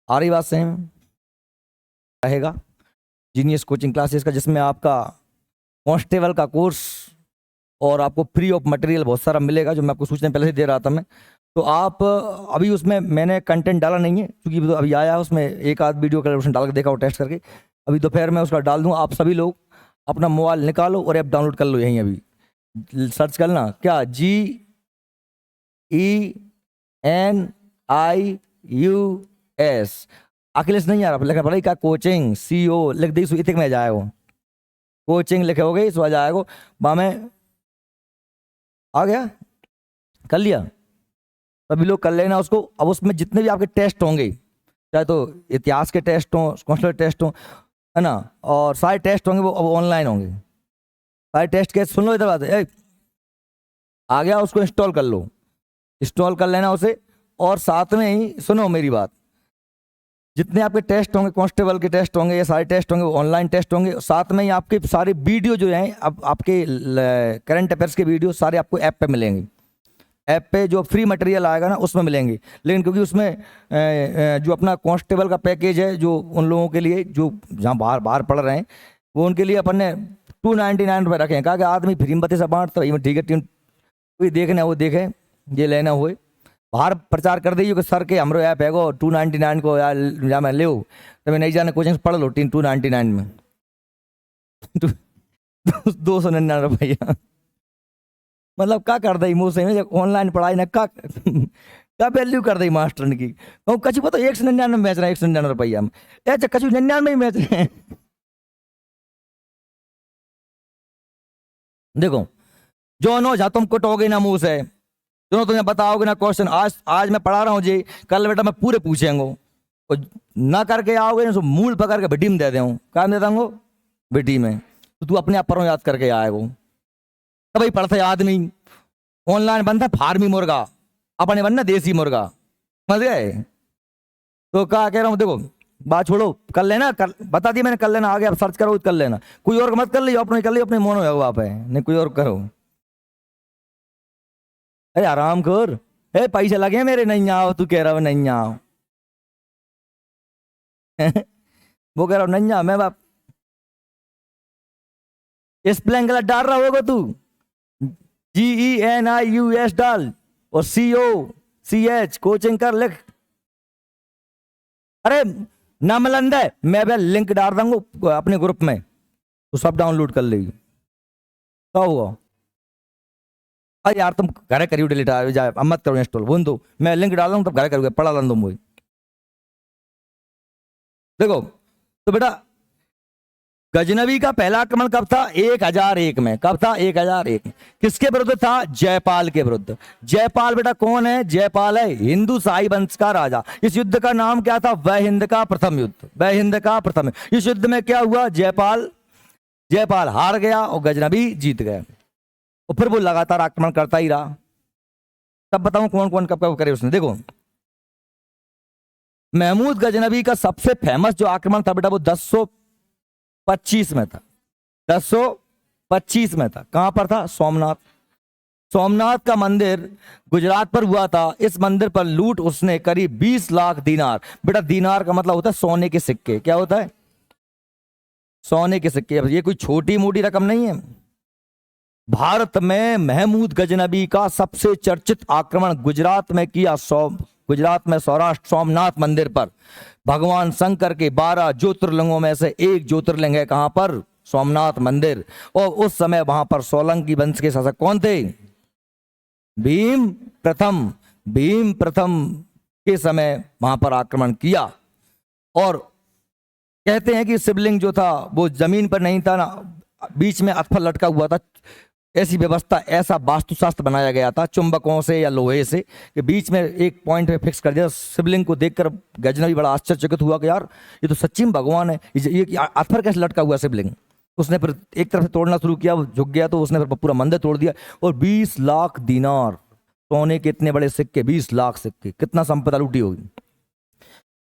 आ रही बात से रहेगा जीनियस कोचिंग क्लासेस का, जिसमें आपका कांस्टेबल का कोर्स और आपको फ्री ऑफ मटेरियल बहुत सारा मिलेगा, जो मैं आपको सूचना पहले से दे रहा था मैं। तो आप अभी उसमें मैंने कंटेंट डाला नहीं है क्योंकि तो अभी आया है, उसमें एक आध वीडियो का डाल के देखा वो टेस्ट करके। अभी दोपहर में उसका डाल दूँ। आप सभी लोग अपना मोबाइल निकालो और ऐप डाउनलोड कर लो, यहीं अभी सर्च करना क्या GENIUS। अखिलेश नहीं आ रहा, लिखना पड़ेगा क्या? कोचिंग CO लिख दी, इतने में जाएगा वो, कोचिंग लिखे हो गई, इस वजह जाएगा बा में आ गया, कर लिया। सभी लोग कर लेना उसको। अब उसमें जितने भी आपके टेस्ट होंगे, चाहे तो इतिहास के टेस्ट हों, कौशल टेस्ट हों, है ना, और सारे टेस्ट होंगे वो अब ऑनलाइन होंगे। सारे टेस्ट के सुन लो, इधर बात है, आ गया उसको इंस्टॉल कर लो, इंस्टॉल कर लेना उसे। और साथ में ही सुनो मेरी बात, जितने आपके टेस्ट होंगे, कांस्टेबल के टेस्ट होंगे, ये सारे टेस्ट होंगे, ऑनलाइन टेस्ट होंगे। साथ में ही आपके सारे वीडियो जो हैं, अब आपके करंट अफेयर्स के वीडियो सारे आपको ऐप पे मिलेंगे। ऐप पे जो फ्री मटेरियल आएगा ना उसमें मिलेंगे, लेकिन क्योंकि उसमें जो अपना कांस्टेबल का पैकेज है, जो उन लोगों के लिए जो जहाँ बाहर बाहर पढ़ रहे हैं, वो उनके लिए अपन ने 299 रुपये रखे हैं। कहा कि आदमी फ्री में बते से बांट, तो ठीक है, कोई देखना वो देखे, ये लेना हुए बाहर प्रचार कर दीजिए कि सर के हमारो ऐप है 299 को यार जा मैं ले, तो मैं नहीं जाने कोचिंग पढ़ लो 299 में 299 रुपया। मतलब क्या कर दी मुँह से ऑनलाइन पढ़ाई ना क्या वैल्यू कर दी मास्टर ने की। कछु पता 199 में बेच रहे हैं, 199 रुपया में, अच्छा कछु 99 में ही बेच रहे हैं। देखो जो नो जा तुम कुटोगे ना मुंह से, जो तुम्हें बताओगे ना क्वेश्चन, आज मैं पढ़ा रहा हूँ जी, कल बेटा मैं पूरे पूछेंगे, और ना करके आओगे ना तो मूल पकड़ के बेटी में दे दूँ, क्या दे दूँगो बेटी में, तो तू अपने आप पर याद करके आएगो। तब भाई पढ़ते आदमी ऑनलाइन बनता फार्मी मुर्गा, अपने बनना देसी मुर्गा, समझ गए? तो क्या कह रहा हूँ, देखो बात छोड़ो, कर लेना, कर बता दिया मैंने, कर लेना, आगे आप सर्च करो कर लेना, कोई और मत कर लियो, अपने कर लियो, अपने मोनो है आप है नहीं, कोई और करो। अरे आराम कर, पैसे लगे मेरे, नहीं आओ, तू कह रहा हो नहीं आओ वो कह रहा हूँ नहीं आओ, मैं बाप स्पेलिंग गलत डाल रहा होगा तू, GENIUS डाल और COCH कोचिंग कर लिख। अरे नामलंद है, मैं भी लिंक डाल दूंगा अपने ग्रुप में, तो सब डाउनलोड कर लेगी। क्या हुआ? अरे यार तुम घर करियो डिलीट जाए, अब मत करो इंस्टॉल, बोल दो मैं लिंक डाल दूँ तब घर करोगे, पढ़ा ला दूँ। देखो तो बेटा गजनबी का पहला आक्रमण कब था? 1001 में। कब था? 1001 में। किसके विरुद्ध था? जयपाल के विरुद्ध। जयपाल बेटा कौन है? जयपाल है हिंदू शाही वंश का राजा। इस युद्ध का नाम क्या था? वह हिंद का प्रथम युद्ध। वह हिंद का प्रथम युद्ध। इस युद्ध में क्या हुआ? जयपाल हार गया और गजनबी जीत गए, और फिर वो लगातार आक्रमण करता ही रहा। तब बताऊं कौन कौन कब कब करे उसने। देखो महमूद गजनबी का सबसे फेमस जो आक्रमण था बेटा वो 1025 में था। 1025 में था। कहां पर था? सोमनाथ। सोमनाथ का मंदिर गुजरात पर हुआ था। इस मंदिर पर लूट उसने करीब 20 लाख दीनार। बेटा दीनार का मतलब होता है सोने के सिक्के। क्या होता है? सोने के सिक्के। अब ये कोई छोटी मोटी रकम नहीं है। भारत में महमूद गजनबी का सबसे चर्चित आक्रमण गुजरात में किया। गुजरात में सौराष्ट्र सोमनाथ मंदिर पर भगवान शंकर के 12 ज्योतिर्लिंगों में से एक ज्योतिर्लिंग है। कहां पर? सोमनाथ मंदिर। और उस समय वहां पर सोलंकी वंश के शासक कौन थे? भीम प्रथम। भीम प्रथम के समय वहां पर आक्रमण किया। और कहते हैं कि शिवलिंग जो था वो जमीन पर नहीं था ना, बीच में अथवा लटका हुआ था। ऐसी व्यवस्था, ऐसा वास्तुशास्त्र बनाया गया था चुंबकों से या लोहे से कि बीच में एक पॉइंट पे फिक्स कर दिया। शिवलिंग को देखकर गजनबी बड़ा आश्चर्यचकित हुआ कि यार ये तो सच्ची में भगवान है, ये अथर कैसे लटका हुआ शिवलिंग। उसने फिर एक तरफ से तोड़ना शुरू किया, वो झुक गया तो उसने फिर पूरा मंदिर तोड़ दिया। और 20 लाख दीनार, सोने के इतने बड़े सिक्के, 20 लाख सिक्के, कितना संपदा लूटी होगी।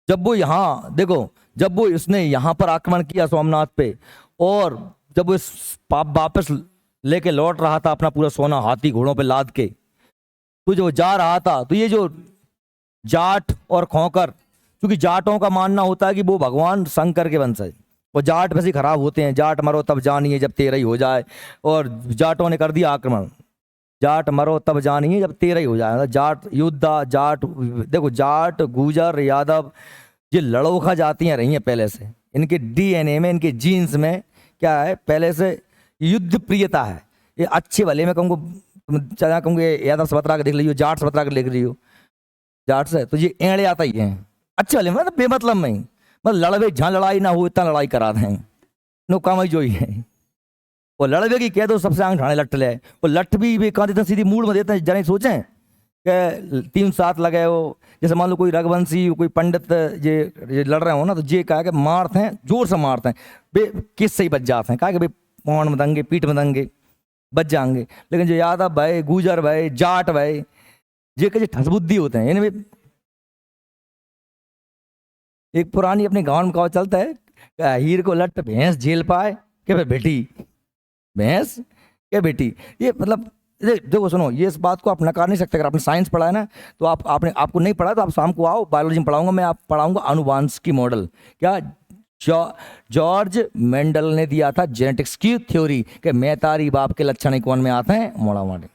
जब वो यहाँ देखो, जब वो इसने यहाँ पर आक्रमण किया सोमनाथ पे, और जब वो वापस लेके लौट रहा था अपना पूरा सोना हाथी घोड़ों पे लाद के, तो जो जा रहा था, तो ये जो जाट और खोकर, क्योंकि जाटों का मानना होता है कि वो भगवान शंकर के वंशज, वो जाट वैसे खराब होते हैं। जाट मरो तब जानिए जब तेरह ही हो जाए। और जाटों ने कर दिया आक्रमण। जाट मरो तब जानिए जब तेरह ही हो जाए। जाट योद्धा, जाट देखो, जाट गुजर यादव ये लड़ोखा जातियां रही हैं पहले से। इनके डीएनए में, इनके जीन्स में क्या है, पहले से युद्ध प्रियता है। ये अच्छे भले में कहूँगा, चला कहूँगे यादव से बतरा के देख लीजिए, जाट से बतरा के देख रही हो, जाट से तो ये एड़े आता ही है अच्छे भले में, मतलब बेमतलब में ही, मतलब लड़वे जहाँ लड़ाई ना हो इतना लड़ाई करा दें, नो काम ही जो ही है। वो लड़वे की कह दो सबसे आंख ठाणे लट ले, वो लट भी कहाँ देते हैं, सीधी मूड में देते हैं। जरा सोचें कि 3 साथ लगे हो, जैसे मान लो कोई रघुवंशी कोई पंडित ये लड़ रहे हो ना, तो ये कहा कि मारते हैं, जोर से मारते हैं, बे किस से ही बच जाते हैं, कहा कि भाई पौन में दंगे, पीठ में दंगे, बच जाएंगे। लेकिन जो यादव भाई, गुजर भाई, जाट भाई, ये कहे ठसबुद्धि होते हैं। यानी एक पुरानी अपने गांव में कहा चलता है, हीर को लट भैंस झेल पाए कि भाई बेटी, भैंस क्या बेटी। ये मतलब देखो सुनो, ये इस बात को आप नकार नहीं सकते। अगर आपने साइंस पढ़ा है ना, तो आपको नहीं पढ़ा तो आप शाम को आओ, बायोलॉजी में पढ़ाऊंगा मैं। आप पढ़ाऊंगा आनुवांशिकी मॉडल। क्या जॉर्ज मेंडल ने दिया था जेनेटिक्स की थ्योरी कि मैतारी बाप के लक्षण कौन में आते हैं, मोड़ा मोड़े,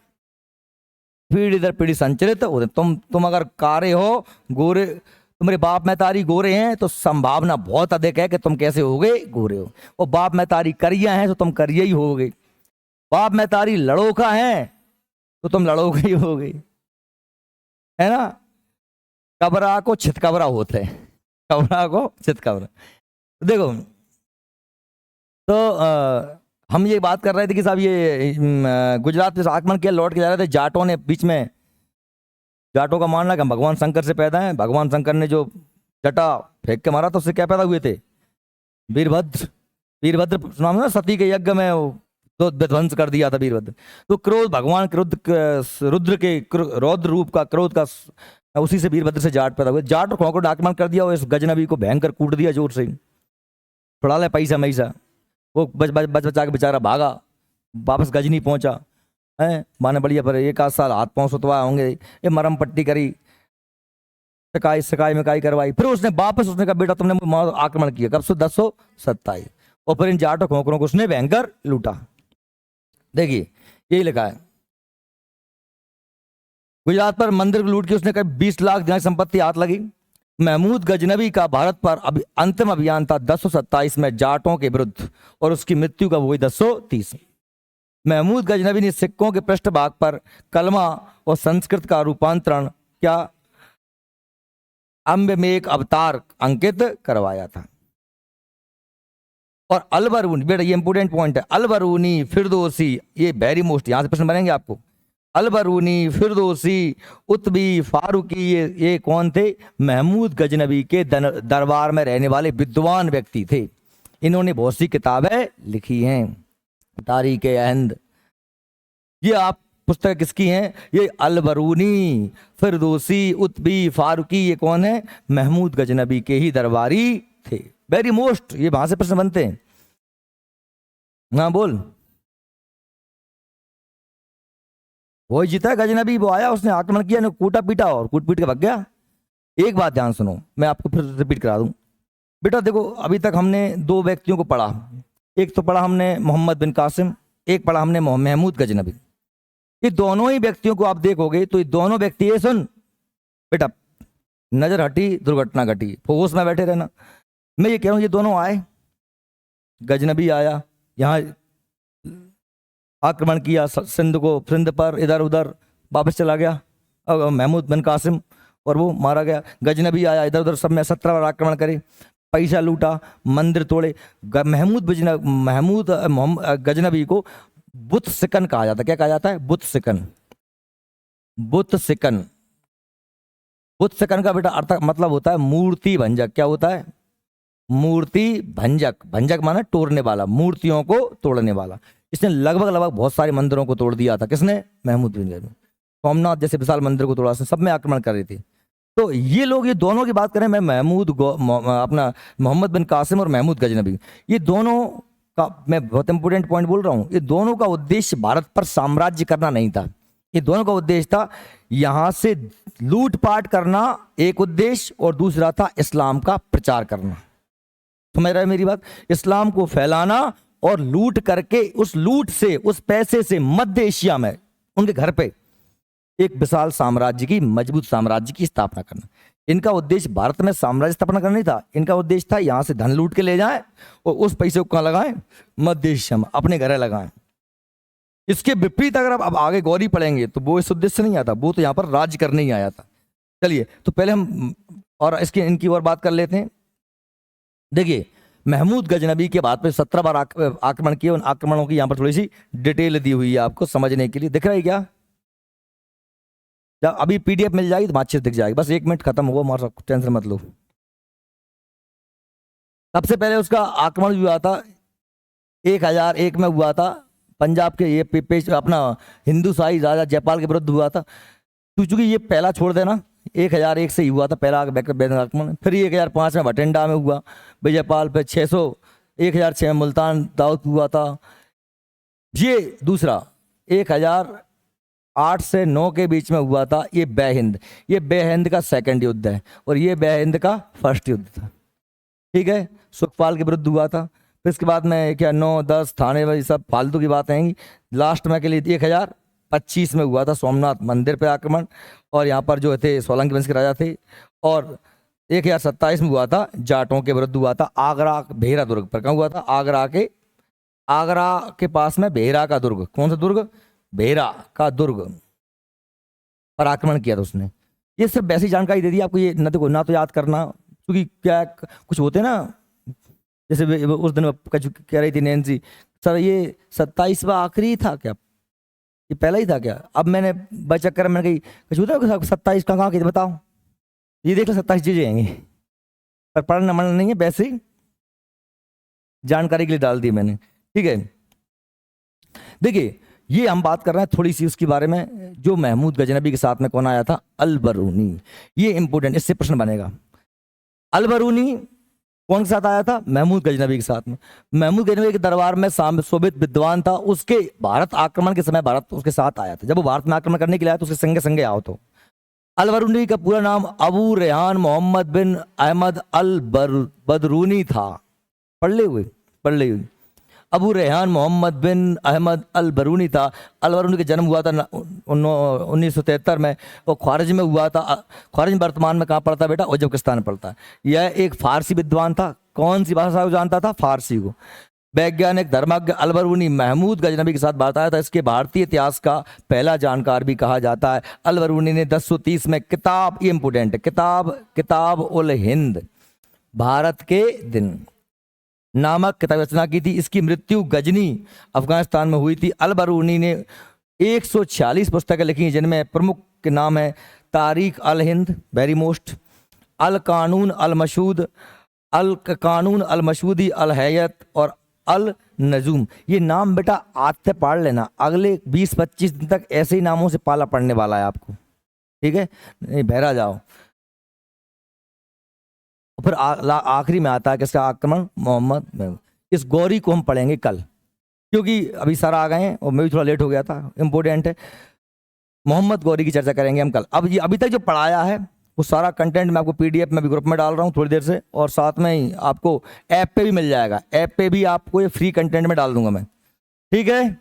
पीढ़ी दर पीढ़ी संचरित होते। तुम अगर कारे हो, गोरे, तुम्हारे बाप मैतारी गोरे हैं तो संभावना बहुत अधिक है कि तुम कैसे होगे, गोरे हो। और बाप मैतारी करिया हैं तो तुम करिया ही होगे। बाप मैतारी लड़ोका हैं तो तुम लड़ोका ही होगे, है ना। कबरा को छितकबरा होते हैं, कबरा को छितकबरा। देखो तो हम ये बात कर रहे थे कि साहब ये गुजरात में आक्रमण किया, लौट के जा रहे थे, जाटों ने बीच में, जाटों का मानना कि हम भगवान शंकर से पैदा हैं। भगवान शंकर ने जो जटा फेंक के मारा तो उससे क्या पैदा हुए थे, वीरभद्र। वीरभद्र सुना ना, सती के यज्ञ में तो विध्वंस कर दिया था वीरभद्र। तो क्रोध, भगवान रुद्र के रौद्र रूप का, क्रोध का, उसी से वीरभद्र से जाट पैदा हुए। जाट और खोकर आक्रमण कर दिया और इस गजनबी को भयंकर कूट दिया जोर से, थोड़ा ले पैसा मैसा। वो बच बचा के बेचारा भागा, वापस गजनी पहुंचा है। माने बढ़िया पर 1 आध साल हाथ पांव सुतवाए होंगे, ये मरम पट्टी करी, सकाई सकाई में काई करवाई। फिर उसने वापस, उसने कहा बेटा तुमने आक्रमण किया, कब से 1027, और फिर इन जाटों खोकरों को उसने भयंकर लूटा। देखिए यही लिखा है, गुजरात पर मंदिर लूट के उसने कहा 20 लाख दिनार संपत्ति हाथ लगी। महमूद गजनबी का भारत पर अंतिम अभियान था 1027 में जाटों के विरुद्ध, और उसकी मृत्यु का वही 1030। महमूद गजनबी ने सिक्कों के पृष्ठभाग पर कलमा और संस्कृत का रूपांतरण क्या अम्ब में एक अवतार अंकित करवाया था। और अलबरूनी, बेटा ये इंपोर्टेंट पॉइंट है, अलबरूनी फिरदौसी, ये वेरी मोस्ट, यहां से प्रश्न बनेंगे आपको। अलबरूनी, फिरदौसी, उत्बी, फारूकी, ये कौन थे? महमूद गजनबी के दरबार में रहने वाले विद्वान व्यक्ति थे। इन्होंने बहुत सी किताबें लिखी हैं, तारीख अहंद। ये आप पुस्तक किसकी हैं? ये अलबरूनी, फिरदौसी, उत्बी, फारूकी, ये कौन है? महमूद गजनबी के ही दरबारी थे। वेरी मोस्ट, ये वहां से प्रश्न बनते हैं। हाँ बोल। वही जीता है गजनबी, वो आया, उसने आक्रमण किया, ने कूटा पीटा और कूट पीट के भाग गया। एक बात ध्यान सुनो, मैं आपको फिर रिपीट करा दूं। बेटा देखो, अभी तक हमने दो व्यक्तियों को पढ़ा। एक तो पढ़ा हमने मोहम्मद बिन कासिम, एक पढ़ा हमने महमूद गजनबी। ये दोनों ही व्यक्तियों को आप देखोगे तो ये दोनों व्यक्ति, ये सुन बेटा, नजर हटी दुर्घटना घटी, होश में बैठे रहना। मैं ये कह रहा हूं, ये दोनों आए, गजनबी आया यहाँ आक्रमण किया सिंध को, सिंध पर इधर उधर वापस चला गया महमूद बिन कासिम, और वो मारा गया। गजनबी आया इधर उधर सब में 17 बार आक्रमण करे, पैसा लूटा, मंदिर तोड़े। गजनबी को बुत सिकन कहा जाता है। क्या कहा जाता है? बुत सिकन। बुत सिकन, बुत सिकन का बेटा अर्थ मतलब होता है मूर्ति भंजक। क्या होता है? मूर्ति भंजक। भंजक माना तोड़ने वाला, मूर्तियों को तोड़ने वाला। इसने लगभग लगभग बहुत सारे मंदिरों को तोड़ दिया था। किसने? महमूद बिन गजनबी। सोमनाथ जैसे विशाल मंदिर को तोड़ा, सब में आक्रमण कर रही थी। तो ये लोग, ये दोनों की बात करें, मैं अपना मोहम्मद बिन कासिम और महमूद गजनबी, ये दोनों का मैं बहुत इंपोर्टेंट पॉइंट बोल रहा हूँ। ये दोनों का उद्देश्य भारत पर साम्राज्य करना नहीं था। ये दोनों का उद्देश्य था यहां से लूटपाट करना एक उद्देश्य, और दूसरा था इस्लाम का प्रचार करना। समझ रहे मेरी बात? इस्लाम को फैलाना और लूट करके उस लूट से, उस पैसे से मध्य एशिया में उनके घर पे एक विशाल साम्राज्य की, मजबूत साम्राज्य की स्थापना करना। इनका उद्देश्य भारत में साम्राज्य स्थापना करना नहीं था। इनका उद्देश्य था यहां से धन लूट के ले जाएं और उस पैसे को कहां लगाएं? मध्य एशिया में, अपने घर लगाएं। इसके विपरीत अगर अब आगे गौरी पढ़ेंगे तो वो इस उद्देश्य से नहीं आता, वो तो यहां पर राज्य करने ही आया था। चलिए, तो पहले हम और इसकी इनकी और बात कर लेते हैं। देखिए, महमूद गजनबी के बाद पे 17 बार आक्रमण किए। उन आक्रमणों की यहां पर थोड़ी सी डिटेल दी हुई है आपको समझने के लिए। दिख रहा है क्या? जब अभी पीडीएफ मिल जाएगी तो बातचीत दिख जाएगी। बस 1 मिनट खत्म हुआ, मार टेंशन मत लो। सबसे पहले उसका आक्रमण हुआ था 1001 में, हुआ था पंजाब के ये पेश अपना हिंदू शाही राजा जयपाल के विरुद्ध हुआ था। तो चूंकि ये पहला छोड़ देना, 1001 से ही हुआ था पहला आक्रमण। फिर 1005 में भटिंडा में हुआ विजयपाल पे, 1006 में मुल्तान दाऊद हुआ था। ये दूसरा 1008 से 9 के बीच में हुआ था ये बेहिंद। ये बेहिंद का सेकंड युद्ध है और ये बेहिंद का फर्स्ट युद्ध था। ठीक है, सुखपाल के विरुद्ध हुआ था। फिर इसके बाद में क्या 9, 10 थाने वाली सब फालतू की बातें हैं। लास्ट में के लिए 1025 में हुआ था सोमनाथ मंदिर पे आक्रमण, और यहाँ पर जो थे सोलंकी वंश के राजा थे। और 1027 में हुआ था जाटों के विरुद्ध हुआ था आगरा भेरा दुर्ग पर। कहाँ हुआ था? आगरा के पास में भेरा का दुर्ग। कौन सा दुर्ग? भेरा का दुर्ग पर आक्रमण किया था उसने। ये सब वैसी जानकारी दे दी आपको, ये ना तो याद करना, क्योंकि क्या कुछ होते ना, जैसे उस दिन कह रही थी नैन्सी, सर ये 27वां आखिरी था क्या? ये पहला ही था क्या? अब मैंने बचक्कर मैंने कही कुछ होता है 27 कहाँ की बताओ, ये देख लो 27 चीजें आएंगी, पर पढ़ना मन नहीं है, वैसे ही जानकारी के लिए डाल दी मैंने। ठीक है, देखिए ये हम बात कर रहे हैं थोड़ी सी उसके बारे में, जो महमूद गजनबी के साथ में कौन आया था? अल-बरूनी। ये इंपोर्टेंट, इससे प्रश्न बनेगा। अल-बरूनी कौन के साथ आया था? महमूद गजनबी के साथ में। महमूद गजनबी के दरबार में शोभित विद्वान था। उसके भारत आक्रमण के समय भारत उसके साथ आया था। जब वो भारत में आक्रमण करने के लिए आया तो उसके संगे संगे आओ। तो अल-बरूनी का पूरा नाम अबू रेहान मोहम्मद बिन अहमद अल-बदरूनी था। पढ़ ले हुए अबू रेहान मोहम्मद बिन अहमद अल-बरूनी था। अल-बरूनी का जन्म हुआ था 1973 में, वो ख्वारिज में हुआ था। ख्वारिज वर्तमान में कहाँ पड़ता है बेटा? उज्बेकिस्तान में पड़ता है। यह एक फारसी विद्वान था। कौन सी भाषा को जानता था? फारसी को। वैज्ञानिक धर्मज्ञ अल-बरूनी महमूद गजनबी के साथ बात आया था। इसके भारतीय इतिहास का पहला जानकार भी कहा जाता है। अल-बरूनी ने 1030 में किताब, ये इंपोर्टेंट है, किताब उल हिंद, भारत के दिन नामक किताब रचना की थी। इसकी मृत्यु गजनी अफगानिस्तान में हुई थी। अल-बरूनी ने 146 पुस्तकें लिखी हैं, जिनमें प्रमुख के नाम है तारीख अल हिंद, वेरी मोस्ट, अल कानून अल मशहूद, अल कानून अल मशहूदी, अल हैयत और अल नजूम। ये नाम बेटा आज से पढ़ लेना, अगले 20-25 दिन तक ऐसे ही नामों से पाला पड़ने वाला है आपको। ठीक है, नहीं बहरा जाओ। फिर आखिरी में आता है किसका आक्रमण? मोहम्मद महमूद। इस गौरी को हम पढ़ेंगे कल, क्योंकि अभी सर आ गए हैं और मैं भी थोड़ा लेट हो गया था, इंपॉर्टेंट है। मोहम्मद गौरी की चर्चा करेंगे हम कल। अब ये अभी तक जो पढ़ाया है वो सारा कंटेंट मैं आपको पीडीएफ में भी ग्रुप में डाल रहा हूँ थोड़ी देर से, और साथ में ही आपको ऐप पे भी मिल जाएगा। ऐप पे भी आपको ये फ्री कंटेंट में डाल दूंगा मैं, ठीक है।